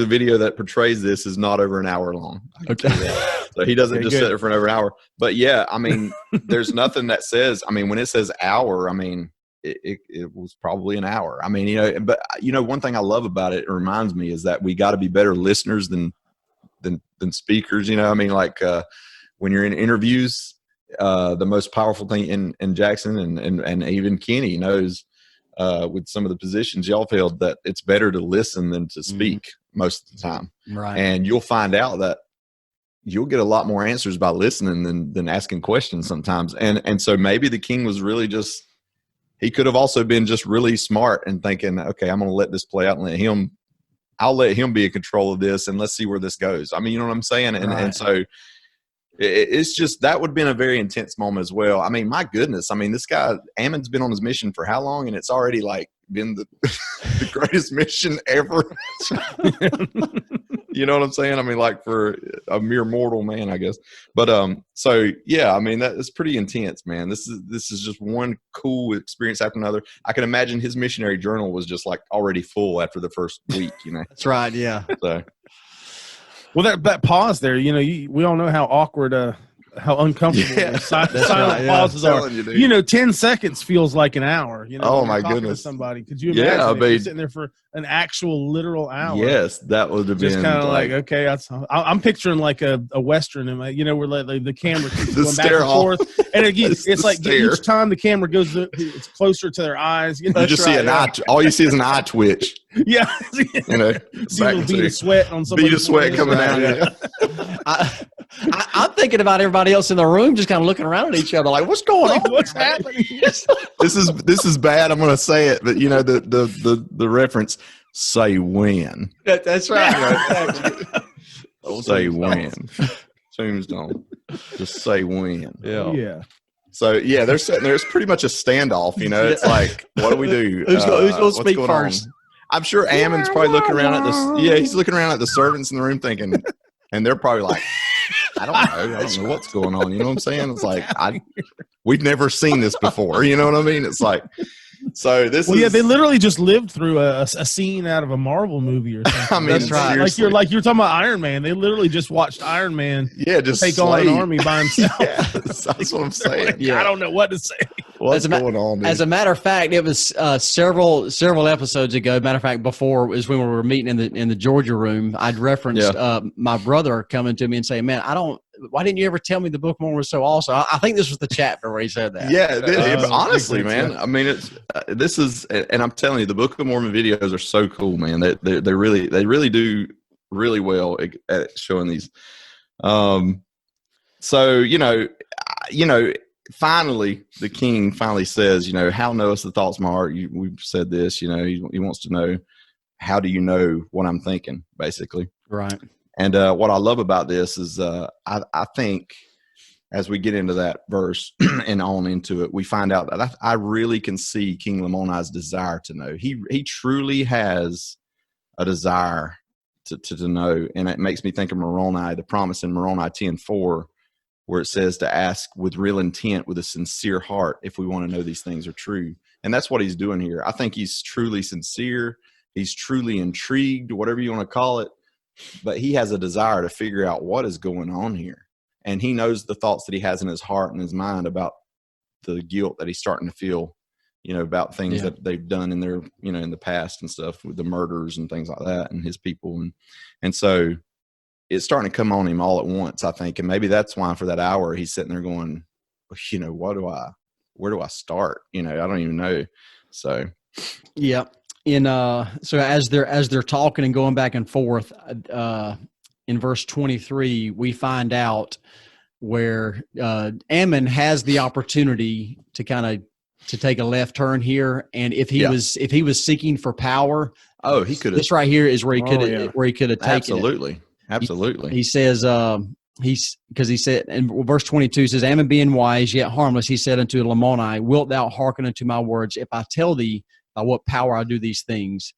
Speaker 1: video that portrays this is not over an hour long.
Speaker 2: Okay.
Speaker 1: So he doesn't just sit there for over an hour. But yeah, I mean, there's nothing that says, I mean, when it says hour, I mean, it was probably an hour. I mean, you know, but you know, one thing I love about it, it reminds me, is that we got to be better listeners than speakers. You know, I mean, like when you're in interviews, the most powerful thing in Jackson and even Kenny knows, with some of the positions y'all filled, that it's better to listen than to speak most of the time.
Speaker 2: Right.
Speaker 1: And you'll find out that you'll get a lot more answers by listening than asking questions sometimes. And so maybe the king was really just, he could have also been just really smart and thinking, okay, I'm going to let this play out and I'll let him be in control of this, and let's see where this goes. I mean, you know what I'm saying? And so it's just, that would have been a very intense moment as well. I mean, my goodness. I mean, this guy, Ammon's been on his mission for how long? And it's already like been the greatest mission ever. You know what I'm saying? I mean, like for a mere mortal man, I guess. But so yeah, I mean, that is pretty intense, man. This is just one cool experience after another. I can imagine his missionary journal was just like already full after the first week, you know.
Speaker 2: That's right, yeah.
Speaker 1: So
Speaker 3: well, that pause there, you know, we all know how awkward, how uncomfortable silent pauses are. You know, 10 seconds feels like an hour. You know,
Speaker 1: oh my goodness!
Speaker 3: Somebody, could you imagine if you're sitting there for an actual literal hour?
Speaker 1: Yes, that would have been
Speaker 3: just kind of like okay. I'm picturing like a western, and you know, where the camera keeps going back and forth, and again, it's like each time the camera goes, it's closer to their eyes. You know,
Speaker 1: you just see an eye. All you see is an eye twitch.
Speaker 3: Yeah,
Speaker 1: you know,
Speaker 3: see a little bead of sweat on somebody's
Speaker 1: bead of sweat coming down.
Speaker 2: Yeah. I'm thinking about everybody else in the room just kind of looking around at each other like, what's going on?
Speaker 3: What's happening?
Speaker 1: This is bad. I'm going to say it, but you know, the reference, say when.
Speaker 2: That's right.
Speaker 1: Say when. Tombstone. Just say when.
Speaker 3: Yeah.
Speaker 1: So yeah, they're sitting there. It's pretty much a standoff. You know, it's like, what do we do?
Speaker 2: Who's going to speak first?
Speaker 1: On? I'm sure Ammon's probably looking around at this. Yeah, he's looking around at the servants in the room thinking, and they're probably like, I don't know what's going on. You know what I'm saying? It's like, we've never seen this before. You know what I mean? It's like, so this is.
Speaker 3: Yeah, they literally just lived through a scene out of a Marvel movie or something.
Speaker 1: I mean,
Speaker 2: that's right.
Speaker 3: Like you're talking about Iron Man. They literally just watched Iron Man
Speaker 1: just
Speaker 3: take on an army by himself.
Speaker 1: Yeah, that's what I'm saying.
Speaker 3: Like, I don't know what to say.
Speaker 1: What's going on, dude?
Speaker 2: As a matter of fact, it was several episodes ago. Matter of fact, before is when we were meeting in the Georgia room. I'd referenced my brother coming to me and saying, "Man, why didn't you ever tell me the Book of Mormon was so awesome?" I think this was the chapter where he said that.
Speaker 1: Yeah, honestly, man. I mean, this is, and I'm telling you, the Book of Mormon videos are so cool, man. They really do really well at showing these. So you know. Finally, the king says, you know, how knowest the thoughts of my heart? We've said this, you know, he wants to know, how do you know what I'm thinking, basically.
Speaker 2: Right.
Speaker 1: And what I love about this is I think as we get into that verse and on into it, we find out that I really can see King Lamoni's desire to know. He truly has a desire to know. And it makes me think of Moroni, the promise in Moroni 10:4, where it says to ask with real intent, with a sincere heart, if we want to know these things are true. And that's what he's doing here. I think he's truly sincere. He's truly intrigued, whatever you want to call it. But he has a desire to figure out what is going on here. And he knows the thoughts that he has in his heart and his mind about the guilt that he's starting to feel, you know, about things that they've done in their, you know, in the past and stuff, with the murders and things like that, and his people. And so it's starting to come on him all at once, I think. And maybe that's why for that hour he's sitting there going, you know, where do I start? You know, I don't even know. So,
Speaker 2: yeah. So as they're talking and going back and forth, in verse 23, we find out where Ammon has the opportunity to to take a left turn here. And if he was seeking for power,
Speaker 1: he could have.
Speaker 2: This right here is where he could have taken it.
Speaker 1: Absolutely.
Speaker 2: He says, because he said, in verse 22 says, Ammon being wise, yet harmless, he said unto Lamoni, wilt thou hearken unto my words, if I tell thee by what power I do these things?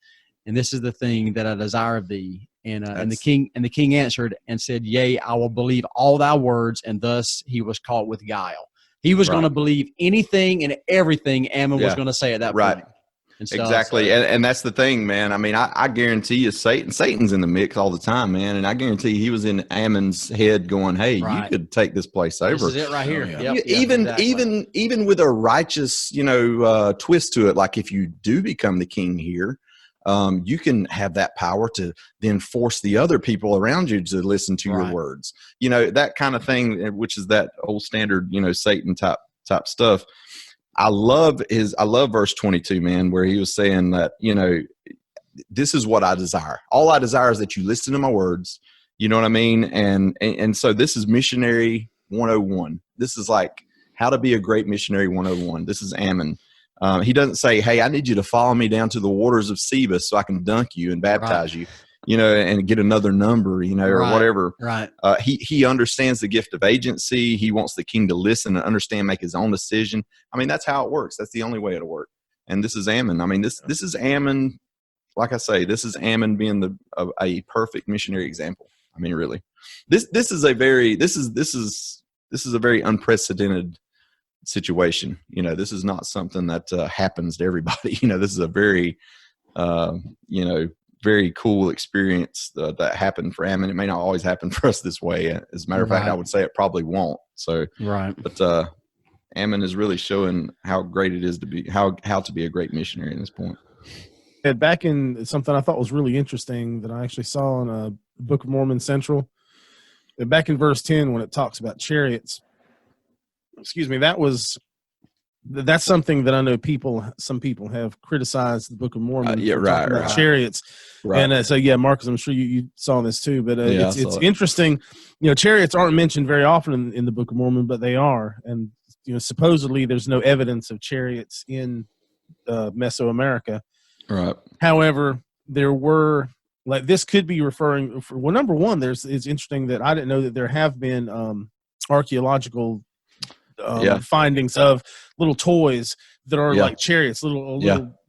Speaker 2: And this is the thing that I desire of thee. And the king answered and said, yea, I will believe all thy words. And thus he was caught with guile. He was going to believe anything and everything Ammon was going to say at that point.
Speaker 1: Exactly. And that's the thing, man. I mean, I guarantee you Satan's in the mix all the time, man. And I guarantee he was in Ammon's head going, hey, you could take this place over.
Speaker 2: This is it right here.
Speaker 1: Even with a righteous, you know, twist to it, like if you do become the king here, you can have that power to then force the other people around you to listen to your words. You know, that kind of thing, which is that old standard, you know, Satan type stuff. I love verse 22, man, where he was saying that, you know, this is what I desire. All I desire is that you listen to my words, You know what I mean? And so this is missionary 101. This is like how to be a great missionary 101. This is Ammon. He doesn't say, hey, I need you to follow me down to the waters of Seba so I can dunk you and baptize you, and get another number, or whatever.
Speaker 2: Right.
Speaker 1: He understands the gift of agency. He wants the king to listen and understand, make his own decision. I mean, that's how it works. That's the only way it'll work. And this is Ammon. I mean, this is Ammon. Like I say, this is Ammon being a perfect missionary example. I mean, really, this is a very unprecedented situation. This is not something that happens to everybody. This is a very, very cool experience that happened for Ammon. It may not always happen for us this way. As a matter of fact, I would say it probably won't. So, but Ammon is really showing how great it is to be, how to be a great missionary at this point.
Speaker 3: And back in something I thought was really interesting that I actually saw in a Book of Mormon Central, back in verse 10, when it talks about chariots, that's something that I know some people have criticized the Book of Mormon for talking about chariots. Right. And so, Marcus, I'm sure you saw this too, but it's interesting. Chariots aren't mentioned very often in the Book of Mormon, but they are. And, supposedly there's no evidence of chariots in Mesoamerica.
Speaker 1: Right.
Speaker 3: However, there were, like, this could be referring for, well, number one, it's interesting that I didn't know that there have been archaeological findings of little toys that are like chariots, little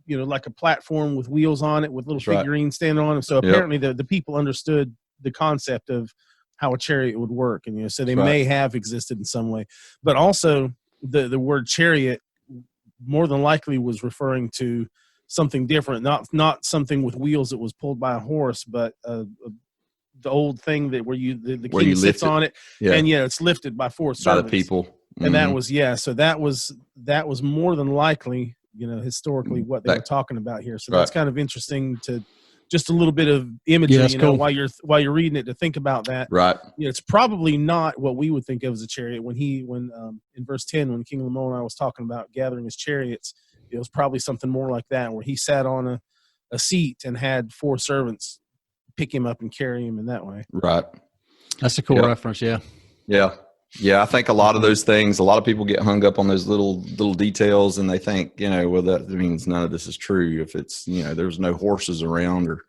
Speaker 3: like a platform with wheels on it with little figurines standing on them. So apparently the people understood the concept of how a chariot would work, and so they may have existed in some way. But also the word chariot more than likely was referring to something different, not something with wheels that was pulled by a horse, but the old thing that where the king sits on it, and it's lifted by four servants.
Speaker 1: By the people.
Speaker 3: And that was, so that was more than likely, historically what they were talking about here. So that's kind of interesting to just a little bit of imagery,
Speaker 2: cool.
Speaker 3: while you're reading it, to think about that.
Speaker 1: Right.
Speaker 3: It's probably not what we would think of as a chariot. When in verse 10, when King Lamoni was talking about gathering his chariots, it was probably something more like that, where he sat on a seat and had four servants pick him up and carry him in that way.
Speaker 1: Right.
Speaker 2: That's a cool reference. Yeah.
Speaker 1: Yeah. Yeah, I think a lot of those things, a lot of people get hung up on those little details, and they think, well, that means none of this is true. If it's, there's no horses around, or,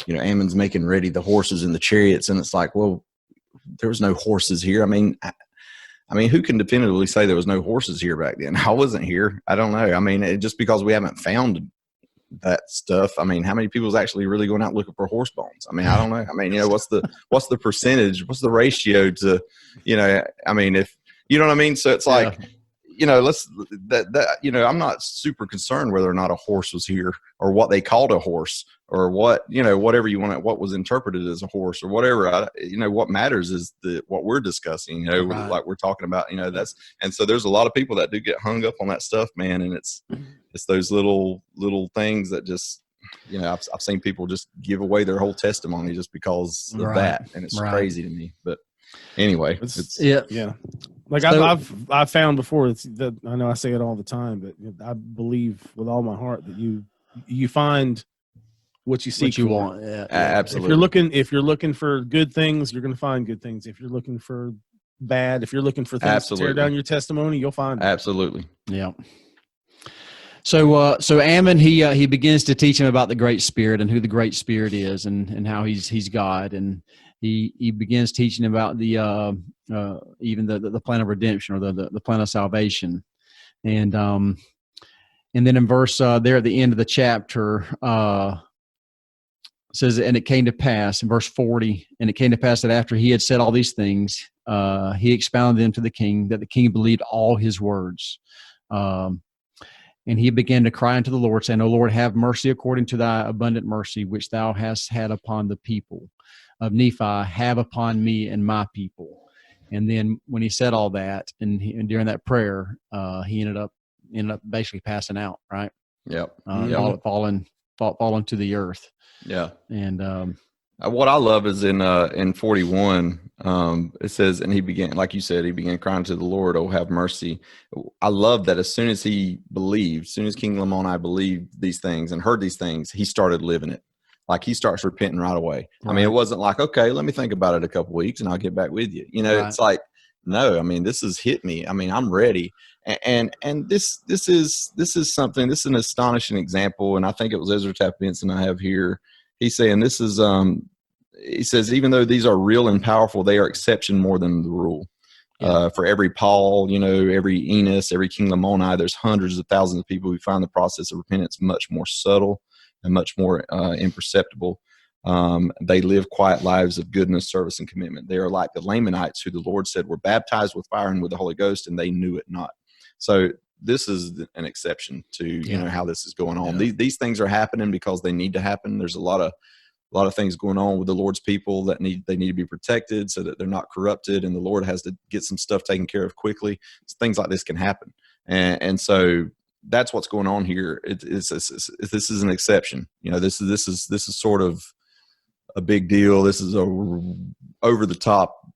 Speaker 1: Ammon's making ready the horses and the chariots, and it's like, well, there was no horses here. I mean, who can definitively say there was no horses here back then? I wasn't here. I don't know. I mean, just because we haven't found that stuff. I mean, how many people is actually really going out looking for horse bones? I mean, I don't know. I mean, what's the percentage? What's the ratio to, I mean, if you know what I mean? So it's like, I'm not super concerned whether or not a horse was here, or what they called a horse, or what, whatever you want, what was interpreted as a horse, or whatever. What matters is what we're discussing, like we're talking about, and so there's a lot of people that do get hung up on that stuff, man. And it's those little things that just, I've seen people just give away their whole testimony just because of that. And it's crazy to me, but anyway, like I've found before, I know I say it all the time, but I believe with all my heart that you find what you seek,
Speaker 2: what you want. Yeah,
Speaker 1: absolutely.
Speaker 3: If you're looking for good things, you're going to find good things. If you're looking for bad, if you're looking for things to tear down your testimony, you'll find it.
Speaker 1: Absolutely.
Speaker 2: Yeah. So Ammon, he begins to teach him about the Great Spirit and who the Great Spirit is, and how he's God, and he begins teaching about the even the plan of redemption, or the plan of salvation, and then in verse there at the end of the chapter says, and it came to pass in verse 40, and it came to pass that after he had said all these things, he expounded them to the king, that the king believed all his words. And he began to cry unto the Lord, saying, O Lord, have mercy according to thy abundant mercy, which thou hast had upon the people of Nephi, have upon me and my people. And then when he said all that, and during that prayer, he ended up basically passing out, right?
Speaker 1: Yep.
Speaker 2: Falling to the earth.
Speaker 1: Yeah.
Speaker 2: And
Speaker 1: what I love is in 41, it says, and he began, like you said, he began crying to the Lord, oh, have mercy. I love that as soon as he believed, as soon as King Lamoni believed these things and heard these things, he started living it. like he starts repenting right away. Right. I mean, it wasn't like, okay, let me think about it a couple weeks and I'll get back with you. You know, it's like, no, I mean, this has hit me. I mean, I'm ready. And this is something, this is an astonishing example. And I think it was Ezra Taft Benson I have here. He's saying this is, he says, even though these are real and powerful, they are exception more than the rule. For every Paul, you know, every Enos, every King Lamoni, there's hundreds of thousands of people who find the process of repentance much more subtle and much more imperceptible. They live quiet lives of goodness, service, and commitment. They are like the Lamanites, who the Lord said were baptized with fire and with the Holy Ghost, and they knew it not. So this is an exception to, you know, how this is going on. These things are happening because they need to happen. There's a lot of things going on with the Lord's people that need to be protected so that they're not corrupted, and the Lord has to get some stuff taken care of quickly. So things like this can happen, and so that's what's going on here. This is an exception. You know, this is sort of a big deal. This is a over the top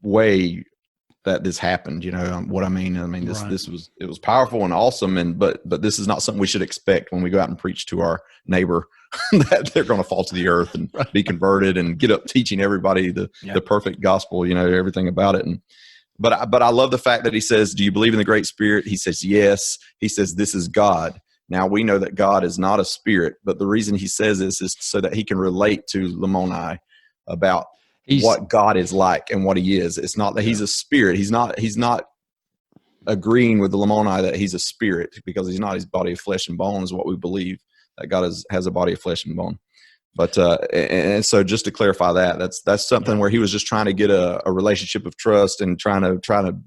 Speaker 1: way that this happened. You know what I mean? I mean, it was powerful and awesome, but this is not something we should expect when we go out and preach to our neighbor that they're going to fall to the earth and be converted and get up teaching everybody the perfect gospel, you know, everything about it. But I love the fact that he says, do you believe in the Great Spirit? He says, yes. He says, this is God. Now we know that God is not a spirit, but the reason he says this is so that he can relate to Lamoni about what God is like and what he is. It's not that he's a spirit. He's not agreeing with the Lamoni that he's a spirit, because he's not. His body of flesh and bone is what we believe, that God has a body of flesh and bone. But and so just to clarify that's something where he was just trying to get a relationship of trust and trying to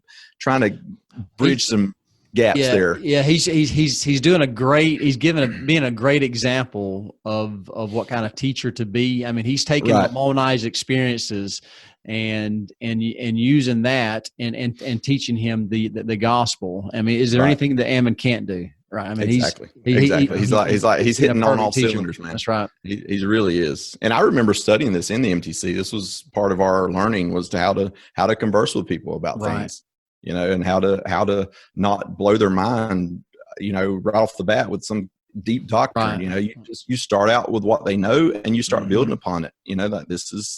Speaker 1: bridge some gaps there.
Speaker 2: Yeah, he's being a great example of what kind of teacher to be. I mean, he's taking Lamoni's experiences and using that and teaching him the gospel. I mean, is there anything that Ammon can't do? Right. I mean,
Speaker 1: exactly. He's hitting on all cylinders, man.
Speaker 2: That's right.
Speaker 1: He really is. And I remember studying this in the MTC. This was part of our learning, was how to converse with people about things, you know, and how to not blow their mind, you know, right off the bat with some deep doctrine. Right. You know, you start out with what they know and you start building upon it, you know, that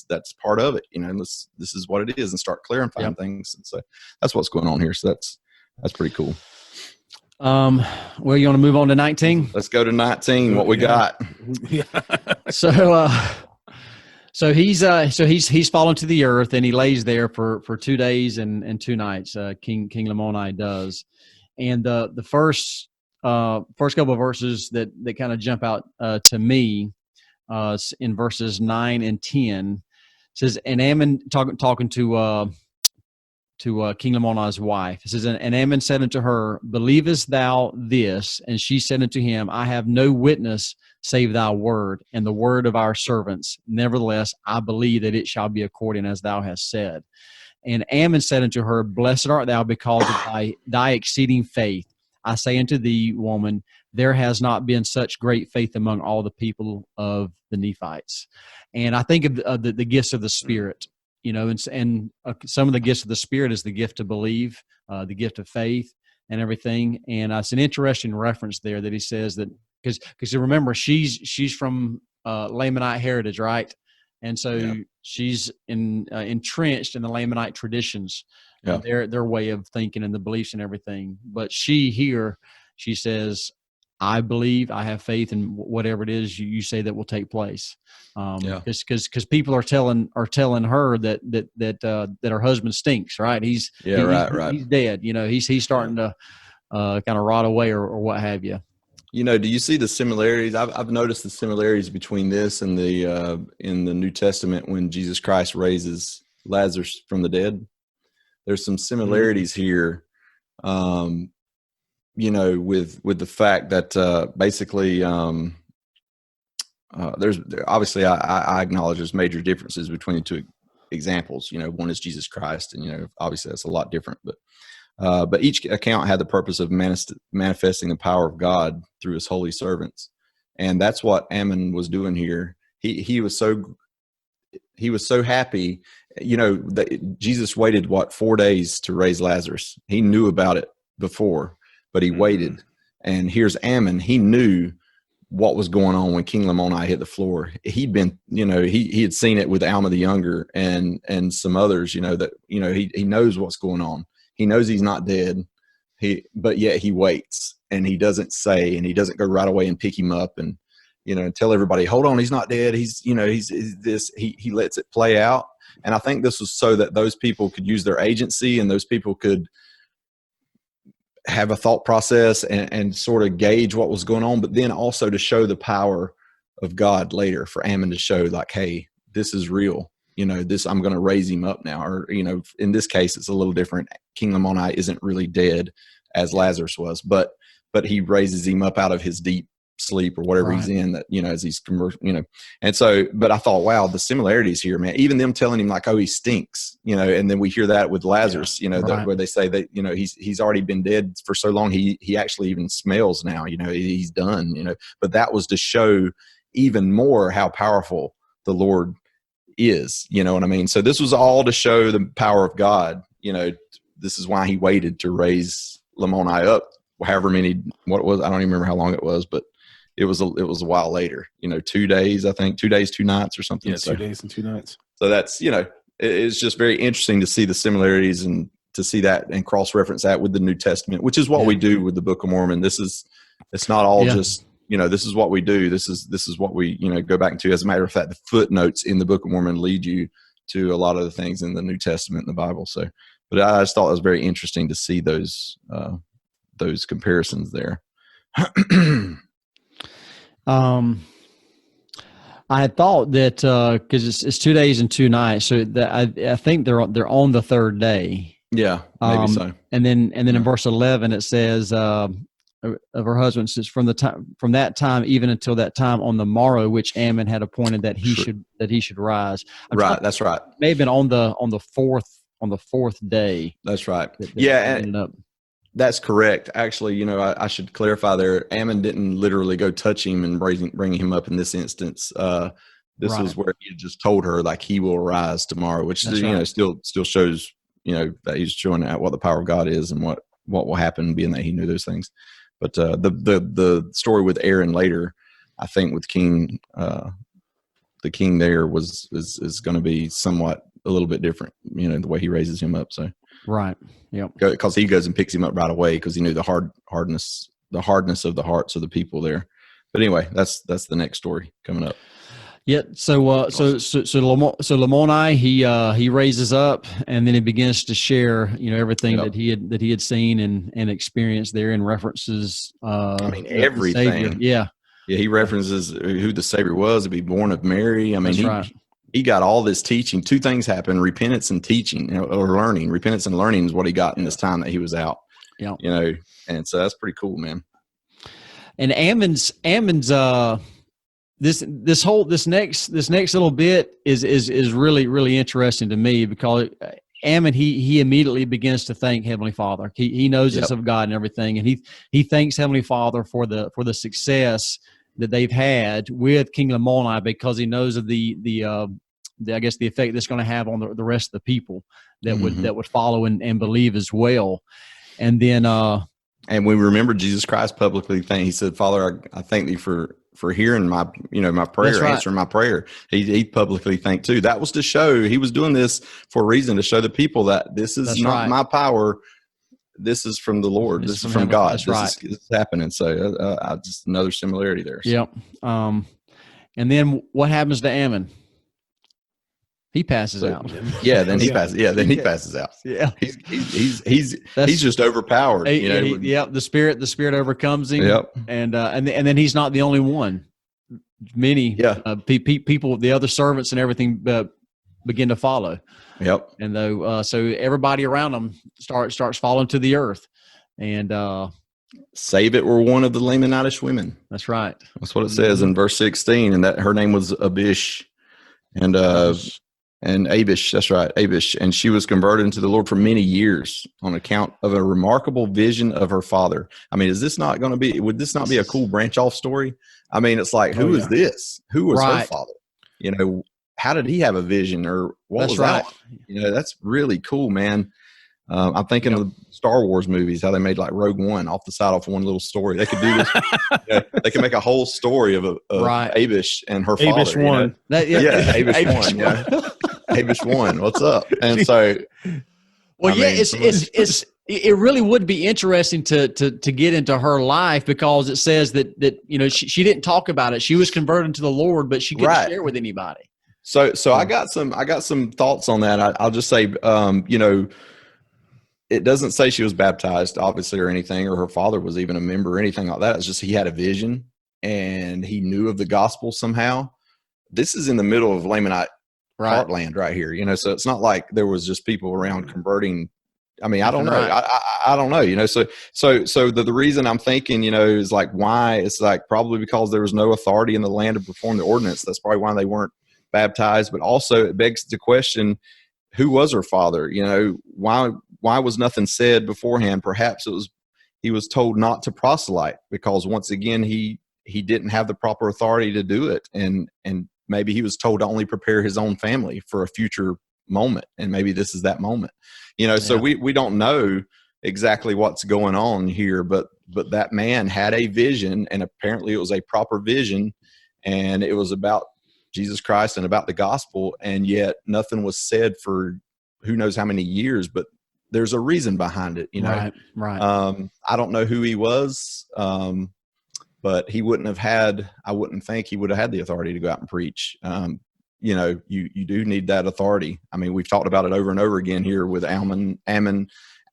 Speaker 1: that's part of it, you know, and this is what it is, and start clarifying things. And so that's what's going on here. So that's pretty cool.
Speaker 2: Well, you want to move on to 19?
Speaker 1: Let's go to 19. What we got?
Speaker 2: So he's fallen to the earth, and he lays there for 2 days and 2 nights. King Lamoni does, and the first couple of verses that kind of jump out to me in verses 9 and 10 says, and Ammon talking to King Lamoni's wife. It says, and Ammon said unto her, believest thou this? And she said unto him, I have no witness save thy word and the word of our servants. Nevertheless, I believe that it shall be according as thou hast said. And Ammon said unto her, blessed art thou because of thy exceeding faith. I say unto thee, woman, there has not been such great faith among all the people of the Nephites. And I think of the gifts of the Spirit. You know, and some of the gifts of the Spirit is the gift to believe, the gift of faith, and everything. And it's an interesting reference there that he says that because you remember she's from Lamanite heritage, right? And so she's entrenched in the Lamanite traditions, their way of thinking and the beliefs and everything. But she says, I believe, I have faith in whatever it is you say that will take place. Because people are telling her that her husband stinks, right? He's dead. You know, he's starting to kind of rot away or what have you.
Speaker 1: You know, do you see the similarities? I've noticed the similarities between this and the in the New Testament when Jesus Christ raises Lazarus from the dead. There's some similarities here. You know, with the fact that basically there's obviously I acknowledge there's major differences between the two examples. You know, one is Jesus Christ, and you know, obviously that's a lot different. But each account had the purpose of manifesting the power of God through His holy servants, and that's what Ammon was doing here. He was so happy. You know, that Jesus waited 4 days to raise Lazarus. He knew about it before, but he waited. And here's Ammon. He knew what was going on when King Lamoni hit the floor. He'd been, he had seen it with Alma the Younger and some others, that, he knows what's going on. He knows he's not dead. But yet he waits, and he doesn't say, and he doesn't go right away and pick him up and, and tell everybody, hold on, he's not dead. He's this, he lets it play out. And I think this was so that those people could use their agency, and those people could have a thought process and sort of gauge what was going on, but then also to show the power of God later, for Ammon to show like, hey, this is real. This, I'm going to raise him up now. Or, in this case, it's a little different. King Lamoni isn't really dead as Lazarus was, but he raises him up out of his deep sleep or whatever he's in, that, as he's and so, but I thought, wow, the similarities here, man, even them telling him like, oh, he stinks, and then we hear that with Lazarus, where they say that, he's already been dead for so long. He actually even smells now, he's done, but that was to show even more how powerful the Lord is, you know what I mean? So this was all to show the power of God. This is why he waited to raise Lamoni up, however many, what it was, I don't even remember how long it was, but it was a while later, 2 days, I think 2 days, 2 nights or something.
Speaker 3: Yeah, 2 days and 2 nights.
Speaker 1: So that's, it's just very interesting to see the similarities and to see that and cross-reference that with the New Testament, which is what we do with the Book of Mormon. It's not all just, this is what we do. This is what we, go back to. As a matter of fact, the footnotes in the Book of Mormon lead you to a lot of the things in the New Testament and the Bible. So, but I just thought it was very interesting to see those comparisons there.
Speaker 2: I had thought that because it's 2 days and 2 nights, so that I think they're on the third day.
Speaker 1: Yeah, maybe so.
Speaker 2: And then in verse 11 it says of her husband, says from that time even until that time on the morrow which Ammon had appointed that he should rise.
Speaker 1: Right, that's right.
Speaker 2: May have been on the fourth day.
Speaker 1: That's right. That's correct. Actually, I should clarify there. Ammon didn't literally go touch him and bring him up in this instance. This was where he had just told her like he will rise tomorrow, which still shows that he's showing out what the power of God is and what will happen, being that he knew those things. But the story with Aaron later, I think with King, the king there is going to be somewhat a little bit different. The way he raises him up. So.
Speaker 2: Right. Yep.
Speaker 1: Because he goes and picks him up right away because he knew the hardness of the hearts of the people there. But anyway, that's the next story coming up.
Speaker 2: Yeah. So Lamoni he raises up, and then he begins to share everything that he had seen and experienced there, and references.
Speaker 1: Everything.
Speaker 2: Yeah.
Speaker 1: Yeah. He references who the Savior was, to be born of Mary. I mean,
Speaker 2: that's right.
Speaker 1: He got all this teaching. 2 things happened: repentance and teaching, or learning. Repentance and learning is what he got in this time that he was out. Yeah, and so that's pretty cool, man.
Speaker 2: And Ammon's this next little bit is really interesting to me, because Ammon he immediately begins to thank Heavenly Father. He knows this of God and everything, and he thanks Heavenly Father for the success that they've had with King Lamoni, because he knows of the I guess the effect that's going to have on the rest of the people that would follow and believe as well. And then
Speaker 1: and we remember Jesus Christ publicly he said, Father, I thank thee for hearing my my prayer, answering my prayer. He publicly thanked too. That was to show he was doing this for a reason, to show the people that this is not my power. This is from the Lord. This is from God. This is happening. So just another similarity there. So.
Speaker 2: Yep. And then what happens to Ammon? He passes out.
Speaker 1: Yeah. Then he passes. Yeah. Then he passes out.
Speaker 2: Yeah.
Speaker 1: He's just overpowered.
Speaker 2: The spirit overcomes him.
Speaker 1: Yep.
Speaker 2: And then he's not the only one. Many people, the other servants and everything begin to follow.
Speaker 1: Yep.
Speaker 2: And so everybody around them starts falling to the earth, and
Speaker 1: save it were one of the Lamanites women.
Speaker 2: That's right.
Speaker 1: That's what it says in verse 16, and that her name was Abish, and Abish. That's right, Abish, and she was converted into the Lord for many years on account of a remarkable vision of her father. I mean, would this not be a cool branch off story? I mean, it's like, who is this? Who was her father? How did he have a vision, or what was that? That's really cool, man. I'm thinking of the Star Wars movies, how they made like Rogue One off the side of one little story. They could do this. They can make a whole story of Abish and her
Speaker 3: Abish
Speaker 1: father.
Speaker 3: one.
Speaker 1: Abish one. Yeah, Abish one. What's up? And so,
Speaker 2: it really would be interesting to get into her life, because it says that she didn't talk about it. She was converted to the Lord, but she couldn't share with anybody.
Speaker 1: So I got some thoughts on that. I'll just say, it doesn't say she was baptized, obviously, or anything, or her father was even a member or anything like that. It's just he had a vision and he knew of the gospel somehow. This is in the middle of Lamanite heartland right here, so it's not like there was just people around converting. I mean, I don't know. I don't know, So the reason I'm thinking, is like, why? It's like probably because there was no authority in the land to perform the ordinance. That's probably why they weren't baptized. But also it begs the question, who was her father? Why was nothing said beforehand? Perhaps he was told not to proselyte because once again, he didn't have the proper authority to do it. And maybe he was told to only prepare his own family for a future moment. And maybe this is that moment, so we don't know exactly what's going on here, but that man had a vision, and apparently it was a proper vision, and it was about Jesus Christ and about the gospel. And yet nothing was said for who knows how many years, but there's a reason behind it,
Speaker 2: Right.
Speaker 1: I don't know who he was, but I wouldn't think he would have had the authority to go out and preach. You do need that authority. I mean, we've talked about it over and over again here with Ammon, Alma,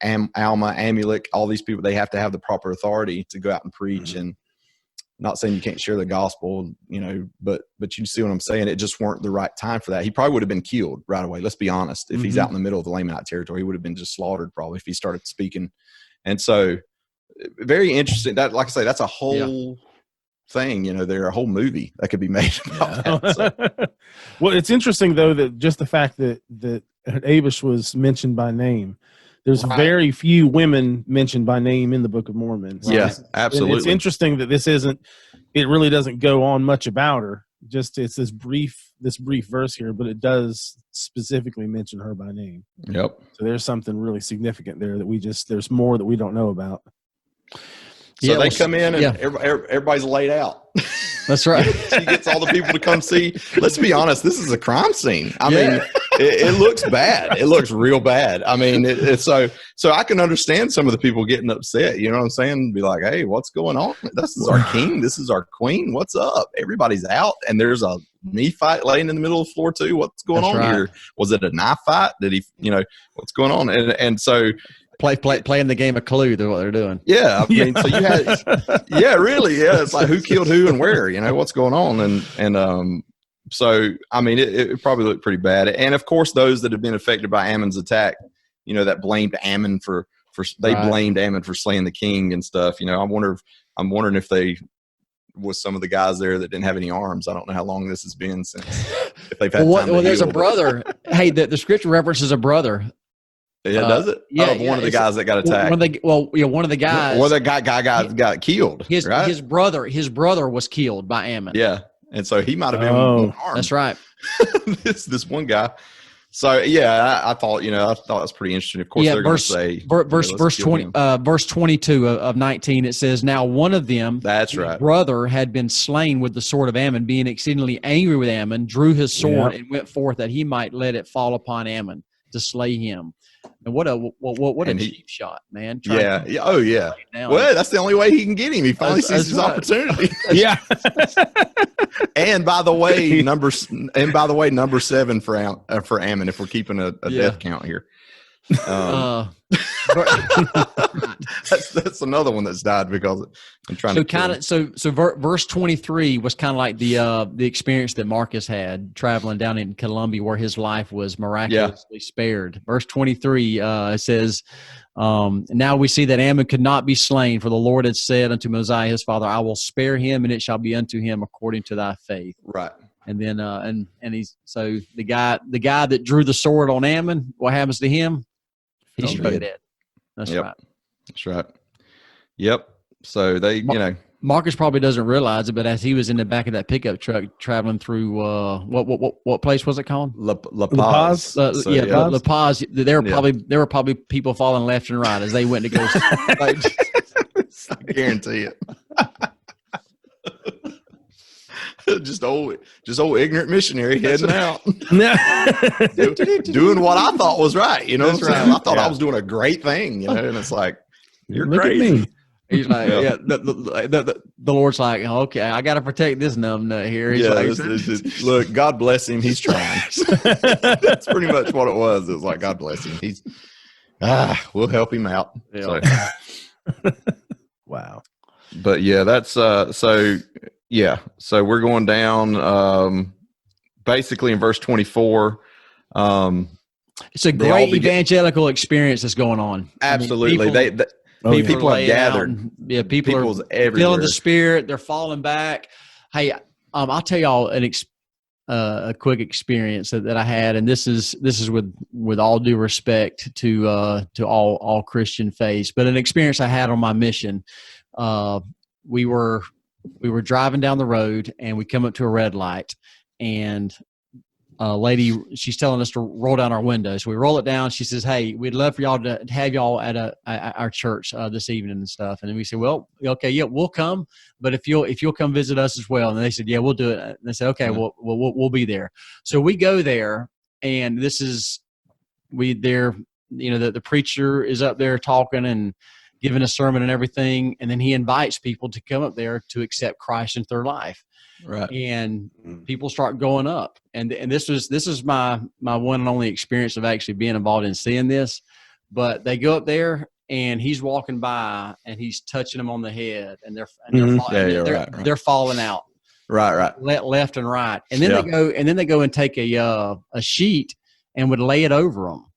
Speaker 1: Amulek, all these people. They have to have the proper authority to go out and preach. Mm-hmm. And not saying you can't share the gospel, but you see what I'm saying? It just weren't the right time for that. He probably would have been killed right away. Let's be honest. If he's out in the middle of the Lamanite territory, he would have been just slaughtered probably if he started speaking. And so very interesting. That, like I say, that's a whole thing, there a whole movie that could be made about that. So.
Speaker 3: Well, it's interesting though, that just the fact that Abish was mentioned by name. There's very few women mentioned by name in the Book of Mormon.
Speaker 1: Right? Yeah, absolutely.
Speaker 3: And it's interesting that it really doesn't go on much about her. Just it's this brief verse here, but it does specifically mention her by name.
Speaker 1: Yep.
Speaker 3: So there's something really significant there that there's more that we don't know about.
Speaker 1: So they come in and everybody's laid out.
Speaker 2: That's right.
Speaker 1: She gets all the people to come see. Let's be honest, this is a crime scene. I mean, it looks bad. It looks real bad. I mean, it's so I can understand some of the people getting upset. You know what I'm saying? Be like, hey, what's going on? This is our king. This is our queen. What's up? Everybody's out, and there's a knee fight laying in the middle of the floor too. What's going on here? Was it a knife fight? Did he? What's going on? And so.
Speaker 2: Playing the game of Clue, what they're doing.
Speaker 1: Yeah, I mean, so you had, really, it's like who killed who and where, what's going on, and so I mean, it probably looked pretty bad, and of course, those that have been affected by Ammon's attack, that blamed Ammon for blamed Ammon for slaying the king and stuff. I'm wondering if they was some of the guys there that didn't have any arms. I don't know how long this has been since if they've had time to
Speaker 2: there's
Speaker 1: heal.
Speaker 2: A brother. Hey, the scripture references a brother.
Speaker 1: Yeah, does it? Yeah, one of the guys that got attacked.
Speaker 2: One of the guys.
Speaker 1: Or the guy got killed.
Speaker 2: His brother was killed by Ammon.
Speaker 1: Yeah, and so he might have been armed.
Speaker 2: That's right.
Speaker 1: this one guy. So yeah, I thought it was pretty interesting. Of course, they're going to say
Speaker 2: verse 20, verse 22 of 19. It says, "Now one of them,
Speaker 1: that's right,
Speaker 2: brother, had been slain with the sword of Ammon, being exceedingly angry with Ammon, drew his sword and went forth that he might let it fall upon Ammon to slay him." And what a cheap shot, man!
Speaker 1: Yeah. Oh yeah. Well, that's the only way he can get him. He finally sees his opportunity.
Speaker 3: Yeah.
Speaker 1: And by the way, number 7 for Ammon. If we're keeping a death count here. That's another one that's died because I'm trying to.
Speaker 2: Verse 23 was kind of like the experience that Marcus had traveling down in Columbia, where his life was miraculously spared. Verse 23 says, "Now we see that Ammon could not be slain, for the Lord had said unto Mosiah his father, I will spare him, and it shall be unto him according to thy faith."
Speaker 1: Right.
Speaker 2: And then and he's so the guy that drew the sword on Ammon, what happens to him? He's straight dead. That's right.
Speaker 1: That's right. Yep. So they,
Speaker 2: Marcus probably doesn't realize it, but as he was in the back of that pickup truck traveling through what place was it called?
Speaker 1: La Paz.
Speaker 2: La Paz. There were probably people falling left and right as they went to go.
Speaker 1: I guarantee it. just old ignorant missionary heading out, doing what I thought was right. You know, what I'm saying? I thought I was doing a great thing. You know, and it's like, you're crazy.
Speaker 2: He's like, the Lord's like, okay, I got to protect this numbnut here. He's like,
Speaker 1: look, God bless him. He's trying. That's pretty much what it was. It was like, God bless him. We'll help him out.
Speaker 2: Yeah.
Speaker 1: So.
Speaker 3: Wow.
Speaker 1: But yeah, that's so we're going down basically in verse 24.
Speaker 2: It's a great evangelical experience that's going on.
Speaker 1: Absolutely.
Speaker 2: I mean,
Speaker 1: people have gathered.
Speaker 2: People are
Speaker 1: everywhere.
Speaker 2: feeling the Spirit. They're falling back. Hey, I'll tell y'all a quick experience that I had, and this is with all due respect to all Christian faiths, but an experience I had on my mission. We were driving down the road, and we come up to a red light, and a lady, she's telling us to roll down our window. So we roll it down. She says, "Hey, we'd love for y'all to have y'all at our church this evening and stuff." And then we said, "Well, okay, yeah, we'll come, but if you'll come visit us as well." And they said, "Yeah, we'll do it." And they said, "Okay, we'll be there." So we go there, and the preacher is up there talking and giving a sermon and everything, and then he invites people to come up there to accept Christ into their life.
Speaker 1: Right.
Speaker 2: And people start going up, and this is my one and only experience of actually being involved in seeing this. But they go up there, and he's walking by, and he's touching them on the head, and they're falling out,
Speaker 1: right,
Speaker 2: left and right, and then they go and take a sheet and would lay it over them.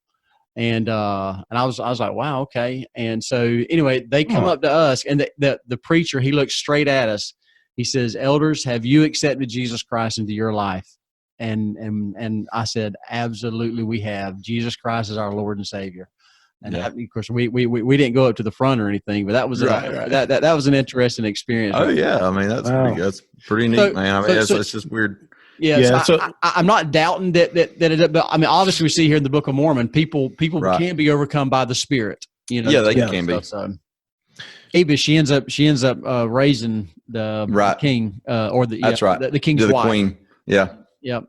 Speaker 2: And I was like, wow, okay. And so anyway, they come up to us, and the preacher, he looks straight at us. He says, "Elders, have you accepted Jesus Christ into your life?" And I said, "Absolutely, we have. Jesus Christ is our Lord and Savior." And of course, we didn't go up to the front or anything, but that was that was an interesting experience.
Speaker 1: Oh yeah, I mean that's pretty neat, man. I mean, it's just weird.
Speaker 2: Yeah, so I'm not doubting that but I mean, obviously we see here in the Book of Mormon, people can be overcome by the Spirit. You know,
Speaker 1: they can be.
Speaker 2: So. Ava, she ends up raising the king or the king's wife.
Speaker 1: Queen. Yeah.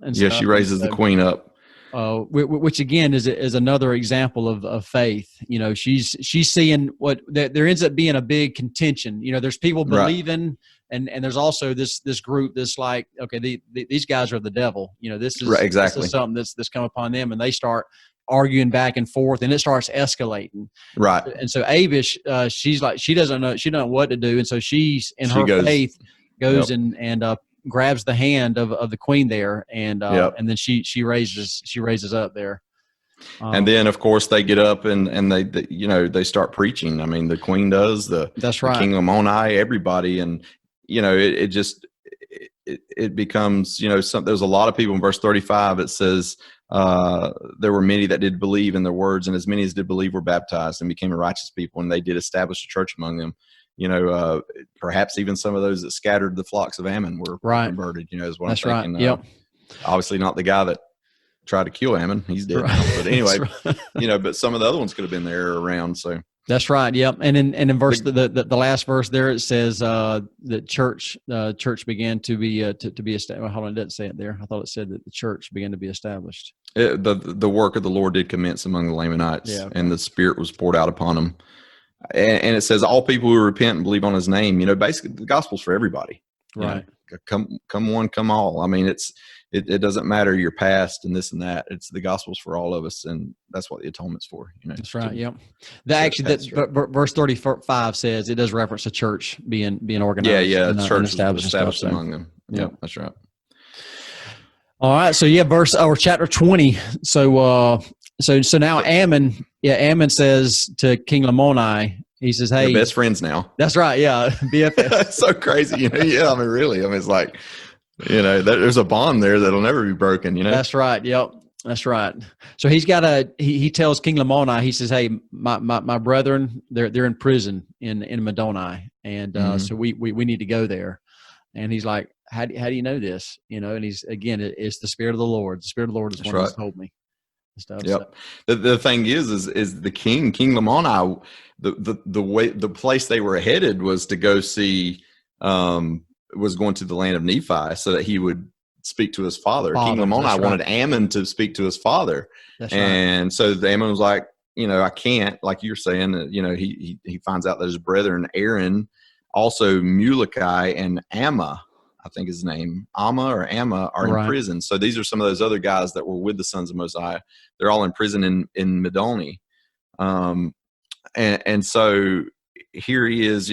Speaker 2: And
Speaker 1: she raises the queen up.
Speaker 2: Which again is another example of faith. You know, she's seeing what there ends up being a big contention. You know, there's people believing, and there's also this group that's like, okay, these guys are the devil. You know, this is this is something that's come upon them, and they start arguing back and forth, and it starts escalating.
Speaker 1: Right.
Speaker 2: And so Avish, she's like, she doesn't know what to do, and so she's in her faith goes and grabs the hand of the queen there, and then she raises up there.
Speaker 1: And then of course they get up and they start preaching. I mean, the queen does,
Speaker 2: that's right,
Speaker 1: the King Lamoni, everybody, and it becomes, there's a lot of people. In verse 35 it says, there were many that did believe in their words, and as many as did believe were baptized and became a righteous people, and they did establish a church among them. Perhaps even some of those that scattered the flocks of Ammon were converted, is what I'm thinking.
Speaker 2: Right.
Speaker 1: Obviously not the guy that tried to kill Ammon. He's dead. Right. But anyway, but some of the other ones could have been there around. So
Speaker 2: that's right. Yep. And in verse the last verse there, it says the church began to be established. Well, hold on, it doesn't say it there. I thought it said that the church began to be established.
Speaker 1: The work of the Lord did commence among the Lamanites, and the Spirit was poured out upon them. And it says all people who repent and believe on His name. Basically the gospel's for everybody.
Speaker 2: Right.
Speaker 1: Come one, come all. I mean, it doesn't matter your past and this and that. It's the gospel's for all of us, and that's what the atonement's for. That's
Speaker 2: right. Yep. Verse 35 says it does reference a church being organized.
Speaker 1: Church established among them. Yep, that's right.
Speaker 2: All right. So chapter 20. So now Ammon says to King Lamoni, he says, "Hey,
Speaker 1: they're best friends now."
Speaker 2: That's right. Yeah, BFF.
Speaker 1: It's so crazy. Yeah. I mean, really. I mean, it's like, there's a bond there that'll never be broken.
Speaker 2: That's right. Yep. That's right. So he's got he tells King Lamoni, he says, "Hey, my brethren, they're in prison in Middoni, And so we need to go there. And he's like, how do you know this? And he's, again, it's the Spirit of the Lord. The Spirit of the Lord is one that's told me. Stuff.
Speaker 1: Yep. So. The thing is the King Lamoni, the place they were headed was to go see, was going to the land of Nephi so that he would speak to his father. King Lamoni wanted Ammon to speak to his father. And so the Ammon was like, I can't, like you're saying, he finds out that his brethren, Aaron, also Mule and Amma, I think his name, Amma, are in prison. So these are some of those other guys that were with the sons of Mosiah. They're all in prison in Middoni. And so here he is,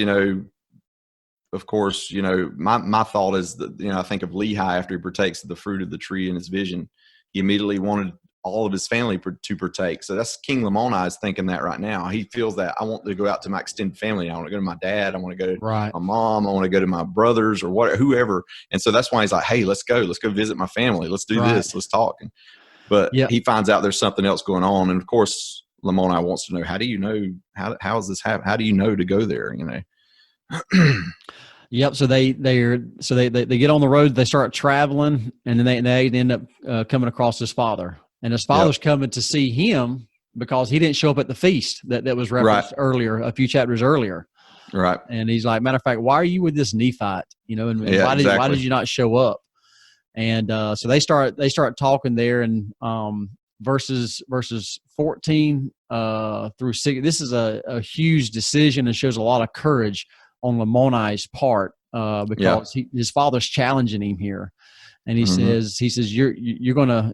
Speaker 1: of course, my thought is that, I think of Lehi after he partakes of the fruit of the tree in his vision. He immediately wanted all of his family to partake. So that's King Lamoni is thinking that right now. He feels that I want to go out to my extended family. I want to go to my dad. I want to go to my mom. I want to go to my brothers or whoever. And so that's why he's like, hey, let's go visit my family. Let's do this. Let's talk. But he finds out there's something else going on. And of course, Lamoni wants to know, how do you know, how is this happen? How do you know to go there?
Speaker 2: Yep. So they get on the road, they start traveling, and then they end up coming across his father. And his father's coming to see him because he didn't show up at the feast that was referenced earlier, a few chapters earlier. Right. And he's like, matter of fact, why are you with this Nephite? And why did you not show up? And so they start talking there, and verses 14 through 6. This is a huge decision and shows a lot of courage on Lamoni's part because his father's challenging him here, and he says you're gonna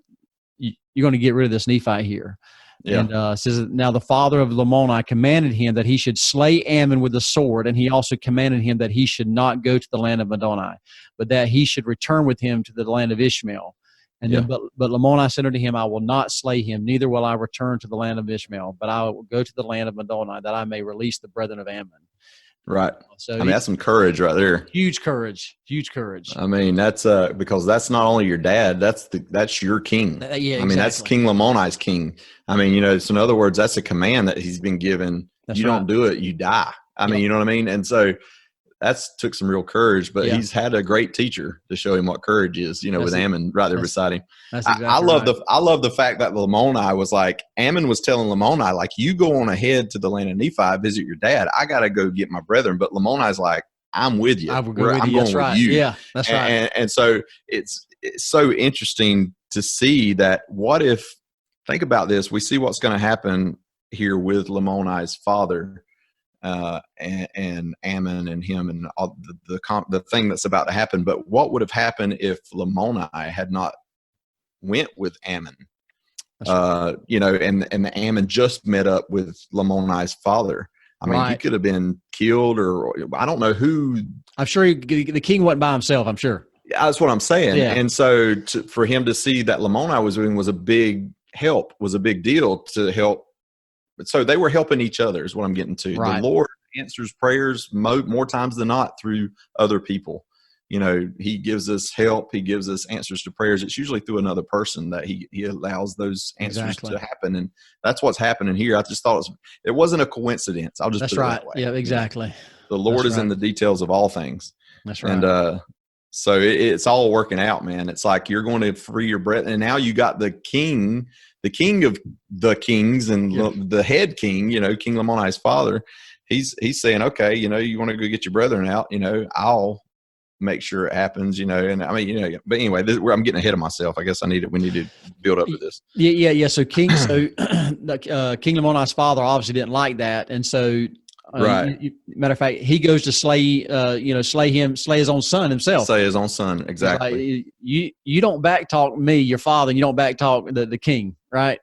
Speaker 2: get rid of this Nephite here. And says, now the father of Lamoni commanded him that he should slay Ammon with the sword, and he also commanded him that he should not go to the land of Middoni, but that he should return with him to the land of Ishmael. And then, but Lamoni said unto him, I will not slay him, neither will I return to the land of Ishmael, but I will go to the land of Middoni, that I may release the brethren of Ammon.
Speaker 1: Right. So that's some courage right there.
Speaker 2: Huge courage.
Speaker 1: I mean, that's because that's not only your dad, that's your king. I mean, that's King Lamoni's king. I mean, so in other words, that's a command that he's been given. That's don't do it, you die. I mean, you know what I mean? And so that's took some real courage, but he's had a great teacher to show him what courage is, with Ammon right there beside him. Exactly I love the fact that Lamoni was like, Ammon was telling Lamoni, like, you go on ahead to the land of Nephi, visit your dad. I got to go get my brethren. But Lamoni's like, I'm with you. I'm going with you.
Speaker 2: Yeah, that's right.
Speaker 1: And so it's so interesting to see that think about this, we see what's going to happen here with Lamoni's father. And Ammon and him and all the thing that's about to happen. But what would have happened if Lamoni had not went with Ammon? And the Ammon just met up with Lamoni's father. I mean, he could have been killed, or I don't know who. I'm sure
Speaker 2: the king wasn't by himself. I'm sure.
Speaker 1: That's what I'm saying. Yeah. And so for him to see that Lamoni was doing was a big help, was a big deal to help. So they were helping each other is what I'm getting to. Right. The Lord answers prayers more times than not through other people. He gives us help. He gives us answers to prayers. It's usually through another person that he allows those answers to happen. And that's what's happening here. I just thought it wasn't a coincidence. I'll just put it that way.
Speaker 2: Yeah, exactly.
Speaker 1: The Lord is in the details of all things.
Speaker 2: That's right.
Speaker 1: And so it's all working out, man. It's like you're going to free your breath. And now you got the king of the kings and the head king, King Lamoni's father. He's saying, okay, you want to go get your brethren out, I'll make sure it happens, and I mean, but anyway, I'm getting ahead of myself. I guess we need to build up to this.
Speaker 2: Yeah. So King Lamoni's father obviously didn't like that. And so, matter of fact, he goes to slay his own son himself.
Speaker 1: Slay his own son. Exactly.
Speaker 2: Like, you don't backtalk me, your father, and you don't backtalk the king. Right.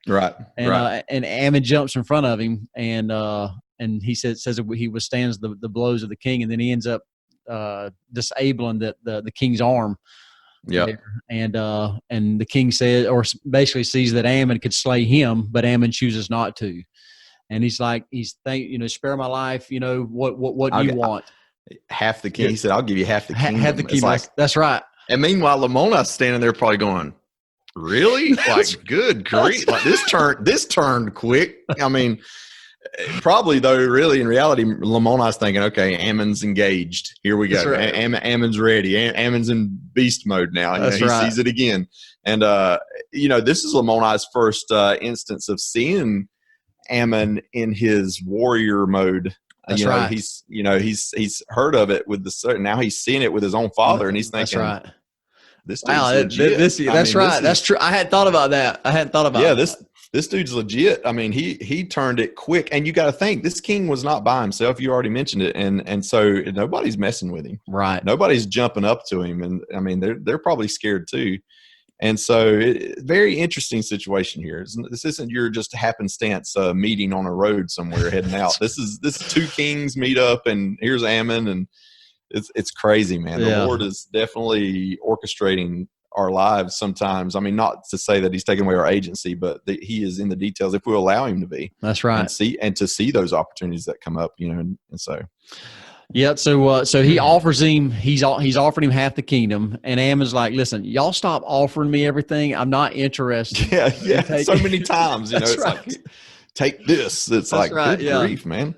Speaker 2: And Ammon jumps in front of him, and he says he withstands the blows of the king, and then he ends up disabling the king's arm. Yeah. And the king says, or basically sees that Ammon could slay him, but Ammon chooses not to. And he's like, spare my life. What do you want?
Speaker 1: Half the king. He said, I'll give you half the kingdom.
Speaker 2: Half the kingdom. That's right.
Speaker 1: And meanwhile, Lamoni's standing there probably going, really? Like, good grief. Like this turned quick. I mean, Probably, though, really, in reality, Lamoni's thinking, okay, Ammon's engaged. Here we go. Right. Ammon's ready. Ammon's in beast mode now. He sees it again. And, this is Lamoni's first instance of seeing Ammon in his warrior mode.
Speaker 2: That's right.
Speaker 1: He's heard of it with now he's seeing it with his own father, and he's thinking,
Speaker 2: that's right.
Speaker 1: This dude's legit.
Speaker 2: That's true. I hadn't thought about that.
Speaker 1: This dude's legit. I mean, he turned it quick, and you got to think this king was not by himself. You already mentioned it, and so nobody's messing with him.
Speaker 2: Right.
Speaker 1: Nobody's jumping up to him, and I mean they're probably scared too. And so, very interesting situation here. This isn't your just happenstance meeting on a road somewhere heading out. This is two kings meet up, and here's Ammon, and it's crazy, man. The Lord is definitely orchestrating our lives sometimes. I mean, not to say that He's taking away our agency, but He is in the details if we allow Him to be.
Speaker 2: That's right.
Speaker 1: And to see those opportunities that come up, and so.
Speaker 2: Yeah, so he offers him. He's offered him half the kingdom, and Ammon's like, "Listen, y'all stop offering me everything. I'm not interested."
Speaker 1: Yeah. So many times, it's
Speaker 2: right.
Speaker 1: like, take this. It's
Speaker 2: That's
Speaker 1: like, good grief, man.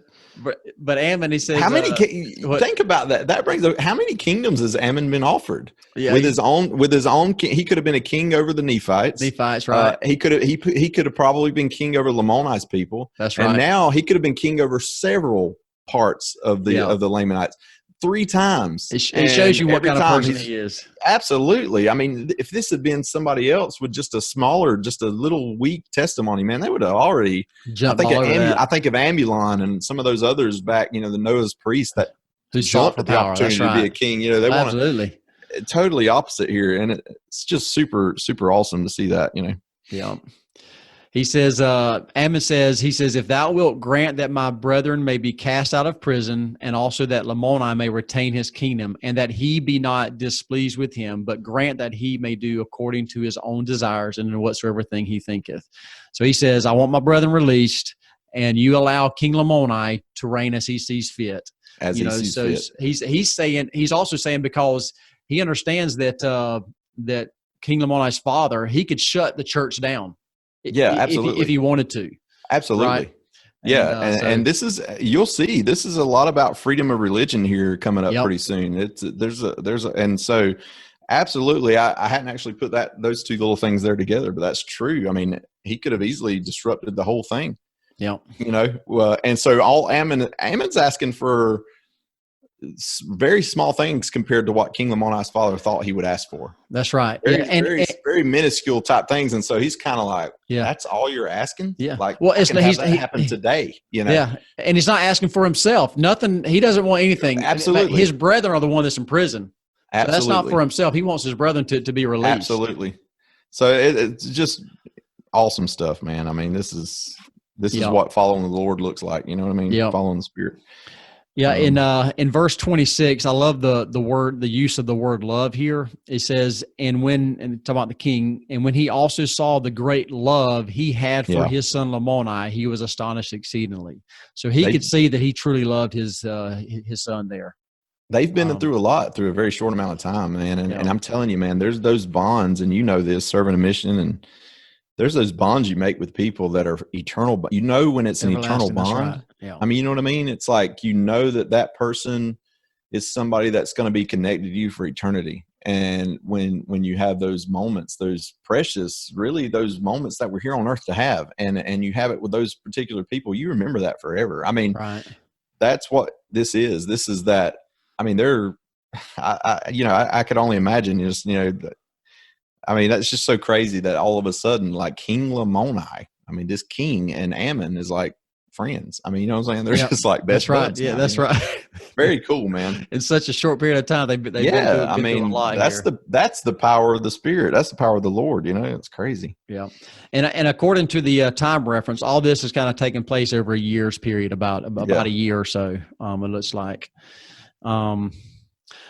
Speaker 2: But Ammon, he says,
Speaker 1: how many? Think about that. That brings up how many kingdoms has Ammon been offered?
Speaker 2: Yeah,
Speaker 1: with his own. He could have been a king over the Nephites.
Speaker 2: Right?
Speaker 1: He could have probably been king over Lamoni's people.
Speaker 2: That's right.
Speaker 1: And now he could have been king over several parts of the Lamanites 3 times.
Speaker 2: It shows you what kind of person he is.
Speaker 1: Absolutely. I mean, if this had been somebody else with just a little weak testimony, man, they would have already
Speaker 2: jumped all over that.
Speaker 1: I think of Ambulon and some of those others back, the Noah's priest that
Speaker 2: who jumped
Speaker 1: at the opportunity to be a king. They
Speaker 2: absolutely
Speaker 1: want totally opposite here, and it's just super, super awesome to see that.
Speaker 2: Yeah. He says, Ammon says, if thou wilt grant that my brethren may be cast out of prison, and also that Lamoni may retain his kingdom, and that he be not displeased with him, but grant that he may do according to his own desires and in whatsoever thing he thinketh. So he says, I want my brethren released, and you allow King Lamoni to reign as he sees fit.
Speaker 1: As he sees fit.
Speaker 2: He's also saying because he understands that that King Lamoni's father, he could shut the church down.
Speaker 1: Yeah, absolutely.
Speaker 2: If he wanted to.
Speaker 1: Absolutely.
Speaker 2: Right?
Speaker 1: And this is, you'll see, this is a lot about freedom of religion here coming up pretty soon. And so absolutely, I hadn't actually put those two little things there together, but that's true. I mean, he could have easily disrupted the whole thing.
Speaker 2: Yeah.
Speaker 1: And so Ammon's asking for very small things compared to what King Lamoni's father thought he would ask for.
Speaker 2: That's right.
Speaker 1: Very minuscule type things. And so he's kind of like, that's all you're asking?
Speaker 2: Yeah.
Speaker 1: Like,
Speaker 2: well,
Speaker 1: he's happen today,
Speaker 2: Yeah. And he's not asking for himself. Nothing. He doesn't want anything.
Speaker 1: Absolutely.
Speaker 2: His brethren are the one that's in prison.
Speaker 1: Absolutely.
Speaker 2: So that's not for himself. He wants his brethren to be released.
Speaker 1: Absolutely. So it's just awesome stuff, man. I mean, this is what following the Lord looks like. You know what I mean?
Speaker 2: Yeah.
Speaker 1: Following the Spirit.
Speaker 2: Yeah, in verse 26, I love the use of the word love here. It says, and talking about the king, and when he also saw the great love he had for his son Lamoni, he was astonished exceedingly. So he could see that he truly loved his son there.
Speaker 1: They've been through a lot through a very short amount of time, man. And I'm telling you, man, there's those bonds, and serving a mission, and there's those bonds you make with people that are eternal. But when it's an eternal bond.
Speaker 2: Right. Yeah.
Speaker 1: I mean, you know what I mean? It's like, that person is somebody that's going to be connected to you for eternity. And when you have those moments, those precious, really those moments that we're here on earth to have, and you have it with those particular people, you remember that forever. I mean, that's what this is. This is that. I mean, I could only imagine I mean, that's just so crazy that all of a sudden, like King Lamoni, I mean, this king and Ammon is like friends. I mean, you know what I'm saying? They're just like best buds.
Speaker 2: Yeah, that's right.
Speaker 1: Very cool, man.
Speaker 2: In such a short period of time, they've been through a lot
Speaker 1: that's the power of the Spirit. That's the power of the Lord. It's crazy.
Speaker 2: Yeah, and according to the time reference, all this is kind of taking place over a year's period, about a year or so. It looks like.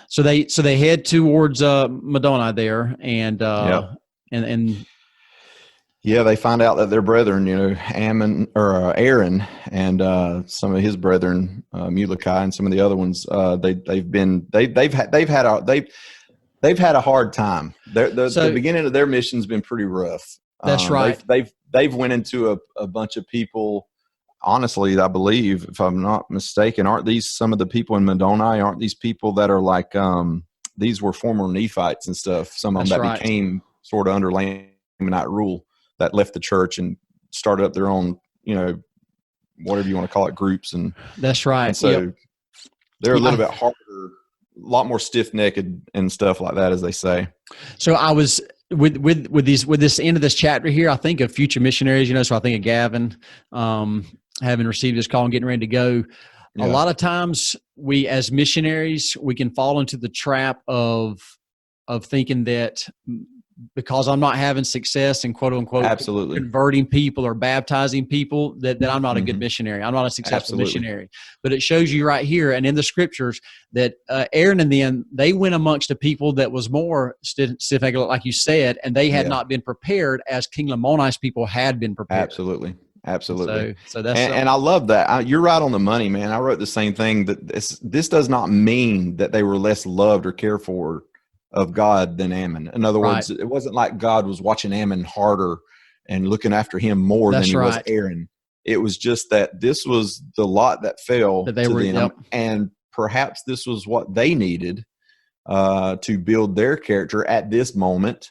Speaker 2: So they head towards Middoni there, and they find out that their brethren, Ammon or Aaron, and some of his brethren, Mule and some of the other ones, they've had a hard time. The beginning of their mission's been pretty rough. That's right.
Speaker 1: They've went into a bunch of people honestly, I believe, if I'm not mistaken, aren't these some of the people in Middoni? Aren't these people that are like, these were former Nephites and stuff? Some of them that became sort of under Lamanite rule, that left the church and started up their own, whatever you want to call it, groups. And
Speaker 2: that's right.
Speaker 1: And so they're a little bit harder, a lot more stiff-necked and stuff like that, as they say.
Speaker 2: So I was with this end of this chapter here, I think of future missionaries, so I think of Gavin, having received his call and getting ready to go. Yeah. A lot of times we, as missionaries, we can fall into the trap of thinking that because I'm not having success in quote unquote
Speaker 1: absolutely
Speaker 2: converting people or baptizing people, that I'm not a good missionary. I'm not a successful missionary. But it shows you right here and in the scriptures that Aaron and them, they went amongst a people that was more stiff, like you said, and they had not been prepared as King Lamoni's people had been prepared.
Speaker 1: Absolutely.
Speaker 2: So that's
Speaker 1: and I love that. You're right on the money, man. I wrote the same thing, that this does not mean that they were less loved or cared for of God than Ammon. In other words, it wasn't like God was watching Ammon harder and looking after him more than he was Aaron. It was just that this was the lot that fell to them, and perhaps this was what they needed to build their character at this moment,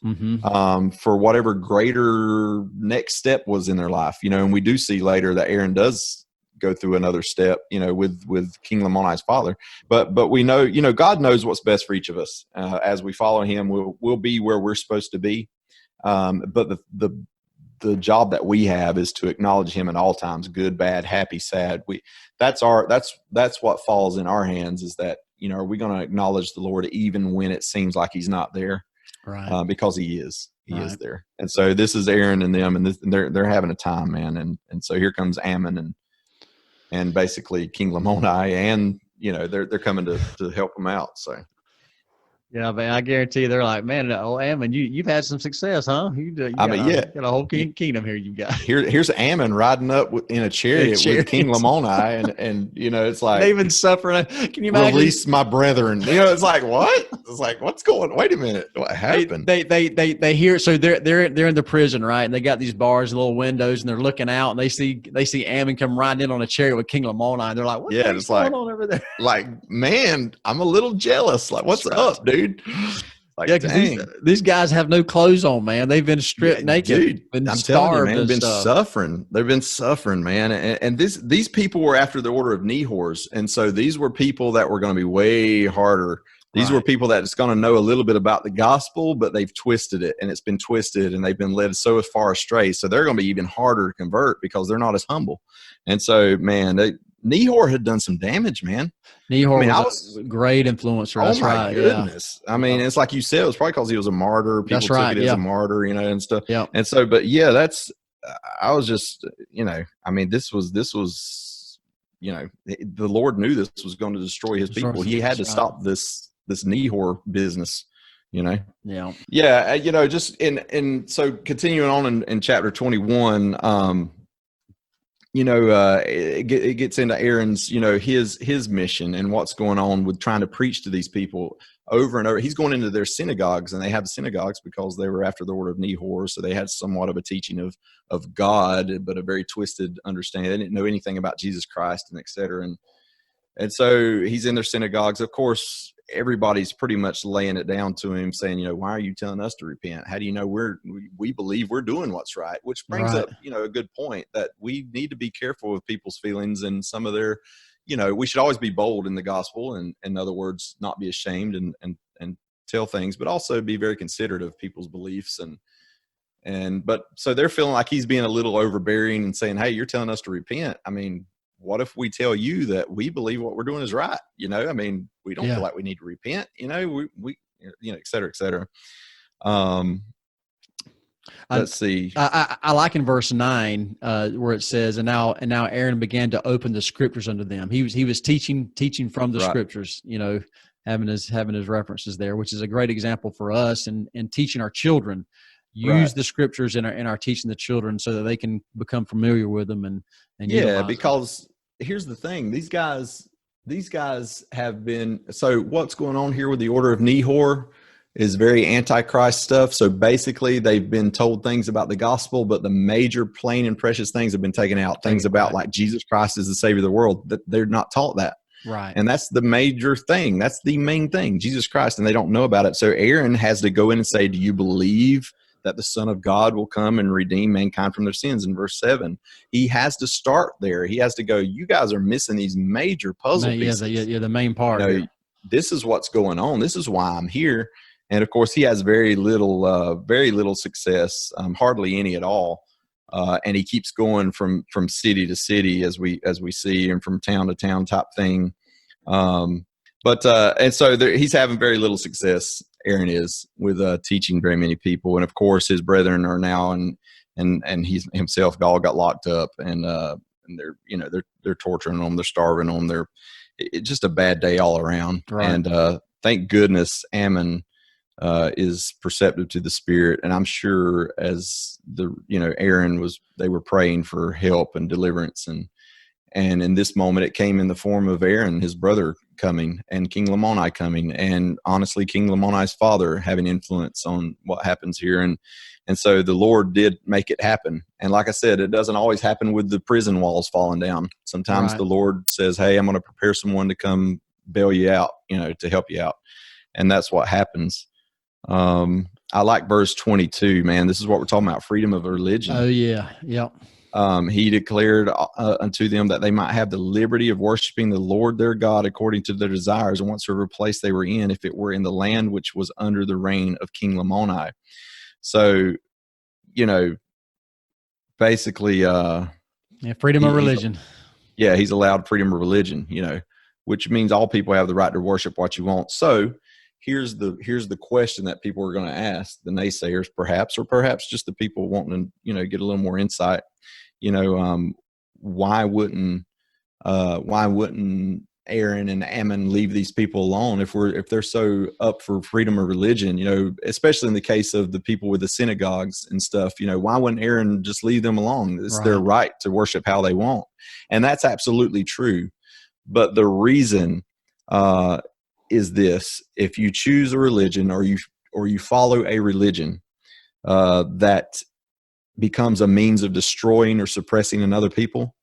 Speaker 1: for whatever greater next step was in their life. And we do see later that Aaron does go through another step, with King Lamoni's father. But we know, God knows what's best for each of us. As we follow him, we'll be where we're supposed to be. But the job that we have is to acknowledge him at all times, good, bad, happy, sad. That's what falls in our hands, is that, are we going to acknowledge the Lord even when it seems like he's not there?
Speaker 2: Right.
Speaker 1: Because he is. He is there. And so this is Aaron and them, and they're having a time, man. And so here comes Ammon and basically King Lamoni, and they're coming to help them out. So
Speaker 2: yeah, man, I guarantee you, they're like, man, Ammon, you've had some success, huh? You got a whole kingdom here. You got
Speaker 1: here's Ammon riding up in a chariot with King Lamoni, and it's like
Speaker 2: they've been suffering. Can you imagine?
Speaker 1: Release my brethren. It's like, what? It's like, what's going? Wait a minute, what happened?
Speaker 2: They hear. So they're in the prison, right? And they got these bars, and little windows, and they're looking out, and they see Ammon come riding in on a chariot with King Lamoni, and they're like, what's going on over there?
Speaker 1: Like, man, I'm a little jealous. Like, what's up, dude? Like,
Speaker 2: these guys have no clothes on, man. They've been stripped naked.
Speaker 1: Dude, I'm telling you, man, they've been suffering. They've been suffering, man. And these people were after the order of Nehors, and so these were people that were going to be way harder. These were people that's going to know a little bit about the gospel, but they've twisted it, and it's been twisted, and they've been led so far astray. So they're going to be even harder to convert because they're not as humble. And so, man, Nehor had done some damage, man.
Speaker 2: Nehor was a great influencer. That's right.
Speaker 1: Goodness. Yeah. I mean, it's like you said, it was probably because he was a martyr. People took it as a martyr, and stuff.
Speaker 2: Yeah.
Speaker 1: And so, but yeah, I was just, I mean, this was, the Lord knew this was going to destroy his people. He had to stop this Nehor business,
Speaker 2: Yeah.
Speaker 1: Yeah. Just so continuing on in chapter 21, it gets into Aaron's, his mission and what's going on with trying to preach to these people over and over. He's going into their synagogues, and they have synagogues because they were after the order of Nehor. So they had somewhat of a teaching of God, but a very twisted understanding. They didn't know anything about Jesus Christ, and et cetera. And so he's in their synagogues. Of course, everybody's pretty much laying it down to him, saying, why are you telling us to repent? How do you know we believe we're doing what's right? Which brings up, a good point, that we need to be careful with people's feelings and some of their, we should always be bold in the gospel, and in other words, not be ashamed and tell things, but also be very considerate of people's beliefs. But so they're feeling like he's being a little overbearing and saying, hey, you're telling us to repent. I mean, what if we tell you that we believe what we're doing is right? I mean, we don't feel like we need to repent, we et cetera, et cetera. Let's see.
Speaker 2: I like in verse 9 where it says, and now Aaron began to open the scriptures unto them. He was teaching from the scriptures, having his references there, which is a great example for us and teaching our children. Use the scriptures in our teaching the children so that they can become familiar with them and
Speaker 1: because here's the thing, these guys have been, so what's going on here with the order of Nehor? is very antichrist stuff. So basically they've been told things about the gospel, but the major plain and precious things have been taken out. Things about like Jesus Christ is the savior of the world, that they're not taught that.
Speaker 2: Right.
Speaker 1: And that's the major thing. That's the main thing, Jesus Christ. And they don't know about it. So Aaron has to go in and say, do you believe that the Son of God will come and redeem mankind from their sins? In verse 7, he has to start there. He has to go, you guys are missing these major puzzle pieces.
Speaker 2: The main part.
Speaker 1: This is what's going on. This is why I'm here. And of course, he has very little success, hardly any at all. And he keeps going from city to city, as we see, and from town to town type thing. And so he's having very little success. Aaron is, with teaching very many people, and of course his brethren are now, and he's himself all got locked up, and they're torturing them, they're starving them, it's just a bad day all around. Right. And thank goodness Ammon is perceptive to the Spirit, and I'm sure as Aaron was, they were praying for help and deliverance, and in this moment it came in the form of Aaron, his brother, coming, and King Lamoni coming, and honestly King Lamoni's father having influence on what happens here, and so the Lord did make it happen. And like I said, it doesn't always happen with the prison walls falling down. Sometimes the Lord says, hey, I'm going to prepare someone to come bail you out, to help you out, and that's what happens. I like verse 22, man. This is what we're talking about, freedom of religion.
Speaker 2: Oh yeah. Yep.
Speaker 1: He declared unto them that they might have the liberty of worshiping the Lord their God according to their desires, and whatsoever place they were in, if it were in the land which was under the reign of King Lamoni. So, basically,
Speaker 2: freedom of religion.
Speaker 1: He's allowed freedom of religion, which means all people have the right to worship what you want. So here's the question that people are going to ask, the naysayers perhaps, or perhaps just the people wanting to, get a little more insight. Why wouldn't Aaron and Ammon leave these people alone if they're so up for freedom of religion, especially in the case of the people with the synagogues and stuff, why wouldn't Aaron just leave them alone? It's their right to worship how they want. And that's absolutely true. But the reason is this: if you choose a religion or you follow a religion that becomes a means of destroying or suppressing another people,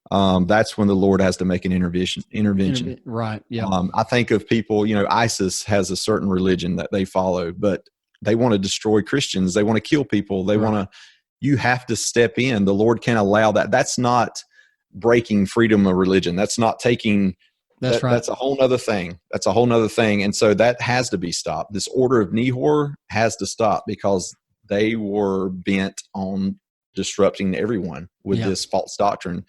Speaker 1: that's when the Lord has to make an intervention.
Speaker 2: Right. Yeah.
Speaker 1: I think of people, ISIS has a certain religion that they follow, but they want to destroy Christians. They want to kill people. They want to, you have to step in. The Lord can't allow that. That's not breaking freedom of religion. That's not taking, that's a whole nother thing. That's a whole nother thing. And so that has to be stopped. This order of Nehor has to stop, because they were bent on disrupting everyone with this false doctrine.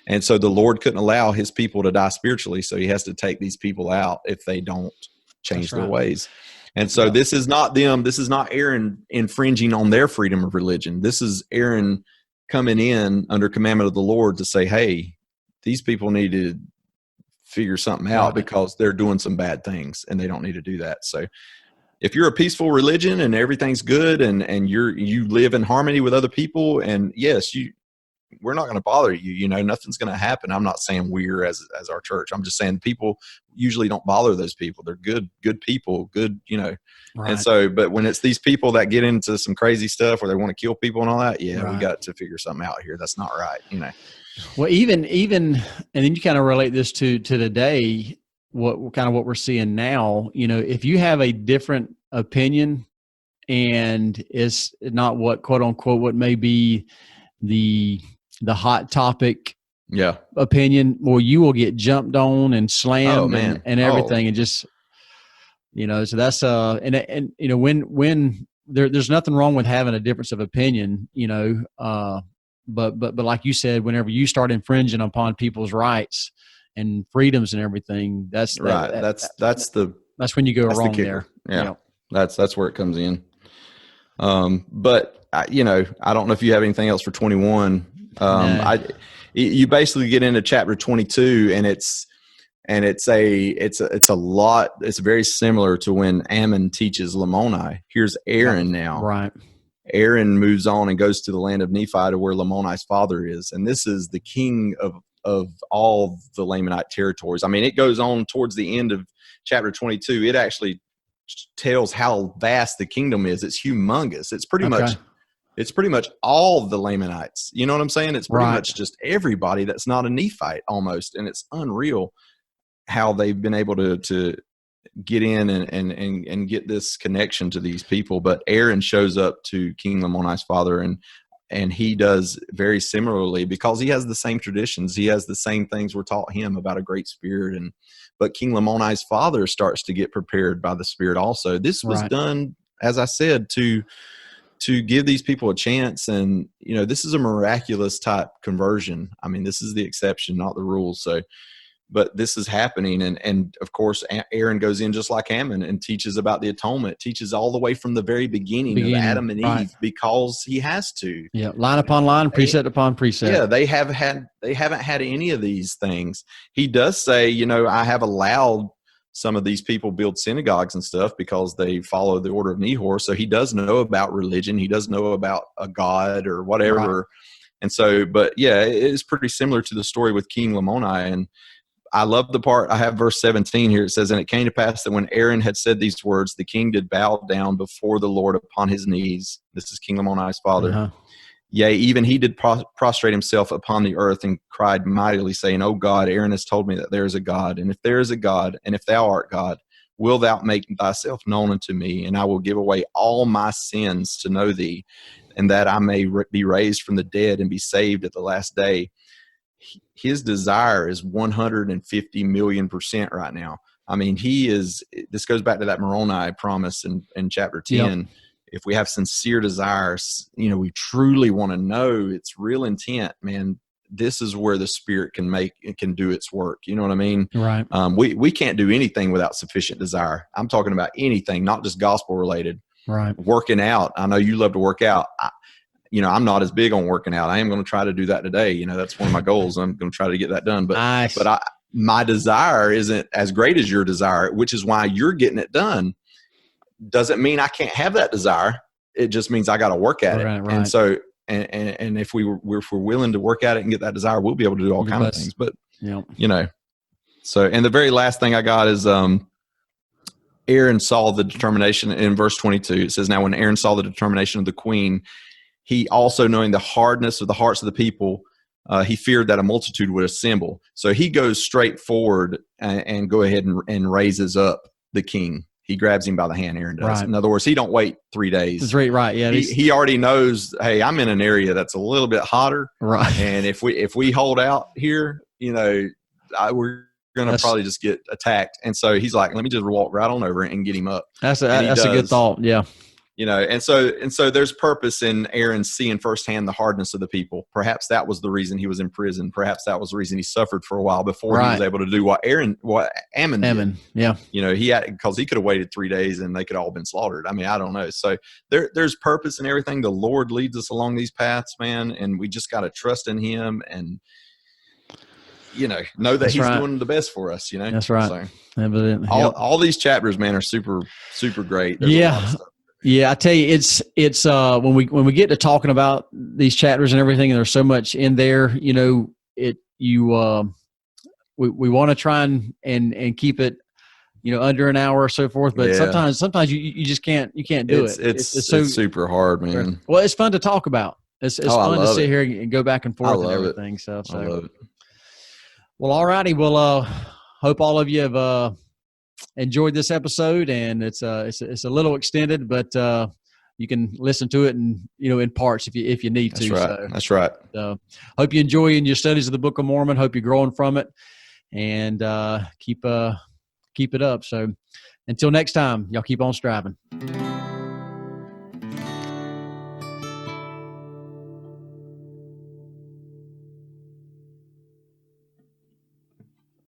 Speaker 1: And so the Lord couldn't allow his people to die spiritually. So he has to take these people out if they don't change their ways. And so this is not them. This is not Aaron infringing on their freedom of religion. This is Aaron coming in under commandment of the Lord to say, hey, these people need to figure something out because they're doing some bad things and they don't need to do that. So if you're a peaceful religion and everything's good and you live in harmony with other people, and yes, we're not going to bother you, nothing's going to happen. I'm not saying we're as our church. I'm just saying people usually don't bother those people. They're good people, good. Right. And so, but when it's these people that get into some crazy stuff where they want to kill people and all that, we got to figure something out here. That's not right.
Speaker 2: Well, even, and then you kind of relate this to today, what we're seeing now, if you have a different opinion and it's not what quote unquote, what may be the hot topic opinion, or you will get jumped on and slammed and everything. And just, so that's, when there's nothing wrong with having a difference of opinion, but like you said, whenever you start infringing upon people's rights and freedoms and everything, that's right. That's when you go wrong there.
Speaker 1: Yeah. That's where it comes in. But I don't know if you have anything else for 21. You basically get into chapter 22, and it's a lot. It's very similar to when Ammon teaches Lamoni. Here's Aaron now.
Speaker 2: Right.
Speaker 1: Aaron moves on and goes to the land of Nephi, to where Lamoni's father is, and this is the king of all the Lamanite territories. I mean, it goes on towards the end of chapter 22. It actually tells how vast the kingdom is. It's humongous. It's pretty much all the Lamanites. You know what I'm saying? It's pretty much just everybody that's not a Nephite almost. And it's unreal how they've been able to get in and get this connection to these people. But Aaron shows up to King Lamoni's father, and he does very similarly because he has the same traditions. He has the same things were taught him about a great spirit. But King Lamoni's father starts to get prepared by the Spirit also. This was done, as I said, to give these people a chance. And, this is a miraculous type conversion. I mean, this is the exception, not the rule. So, but this is happening. And of course, Aaron goes in just like Ammon and teaches about the atonement, teaches all the way from the very beginning of Adam and Eve, because he has to.
Speaker 2: Yeah. Line upon line, precept upon precept.
Speaker 1: Yeah. They haven't had any of these things. He does say, I have allowed some of these people build synagogues and stuff because they follow the order of Nehor. So he does know about religion. He does know about a God or whatever. Right. And so, but yeah, it is pretty similar to the story with King Lamoni. And I love the part, I have verse 17 here. It says, and it came to pass that when Aaron had said these words, the king did bow down before the Lord upon his knees. This is King Lamoni's father. Yea, even he did prostrate himself upon the earth and cried mightily, saying, O God, Aaron has told me that there is a God. And if there is a God, and if thou art God, will thou make thyself known unto me, and I will give away all my sins to know thee, and that I may be raised from the dead and be saved at the last day. His desire is 150 million% right now. I mean, this goes back to that Moroni promise in chapter 10. Yep. If we have sincere desires, we truly want to know, it's real intent, man, this is where the Spirit can do its work. You know what I mean?
Speaker 2: Right.
Speaker 1: We can't do anything without sufficient desire. I'm talking about anything, not just gospel related.
Speaker 2: Right.
Speaker 1: Working out. I know you love to work out. I'm not as big on working out. I am going to try to do that today. That's one of my goals. I'm going to try to get that done. But
Speaker 2: nice.
Speaker 1: My desire isn't as great as your desire, which is why you're getting it done. Doesn't mean I can't have that desire. It just means I got to work at it. Right. And so, and if we're willing to work at it and get that desire, we'll be able to do all kinds of things. But so, and the very last thing I got is Aaron saw the determination in verse 22. It says, now when Aaron saw the determination of the queen, he also, knowing the hardness of the hearts of the people, he feared that a multitude would assemble. So he goes straight forward and go ahead and raises up the king. He grabs him by the hand, Aaron does. Right. In other words, he don't wait 3 days.
Speaker 2: That's right, yeah.
Speaker 1: He already knows, hey, I'm in an area that's a little bit hotter.
Speaker 2: Right.
Speaker 1: And if we hold out here, we're going to probably just get attacked. And so he's like, let me just walk right on over and get him up.
Speaker 2: That's a good thought, yeah.
Speaker 1: And so there's purpose in Aaron seeing firsthand the hardness of the people. Perhaps that was the reason he was in prison. Perhaps that was the reason he suffered for a while before he was able to do what Ammon did.
Speaker 2: Yeah.
Speaker 1: Because he could have waited 3 days and they could have all been slaughtered. I mean, I don't know. So there's purpose in everything. The Lord leads us along these paths, man, and we just got to trust in him and know that he's doing the best for us.
Speaker 2: That's right.
Speaker 1: So,
Speaker 2: evidently.
Speaker 1: All these chapters, man, are super, super great. There's a lot of stuff.
Speaker 2: Yeah, I tell you, it's when we get to talking about these chapters and everything, and there's so much in there. We want to try and keep it, under an hour or so forth. But sometimes you just can't do it.
Speaker 1: It's super hard, man.
Speaker 2: Well, it's fun to talk about. It's fun to sit here and go back and forth and everything. So
Speaker 1: I love it.
Speaker 2: Well, all righty. Well, hope all of you have enjoyed this episode, and it's a little extended, but you can listen to it in parts if you need to.
Speaker 1: That's right.
Speaker 2: Hope you enjoy in your studies of the Book of Mormon. Hope you're growing from it, and keep it up. So until next time, y'all keep on striving.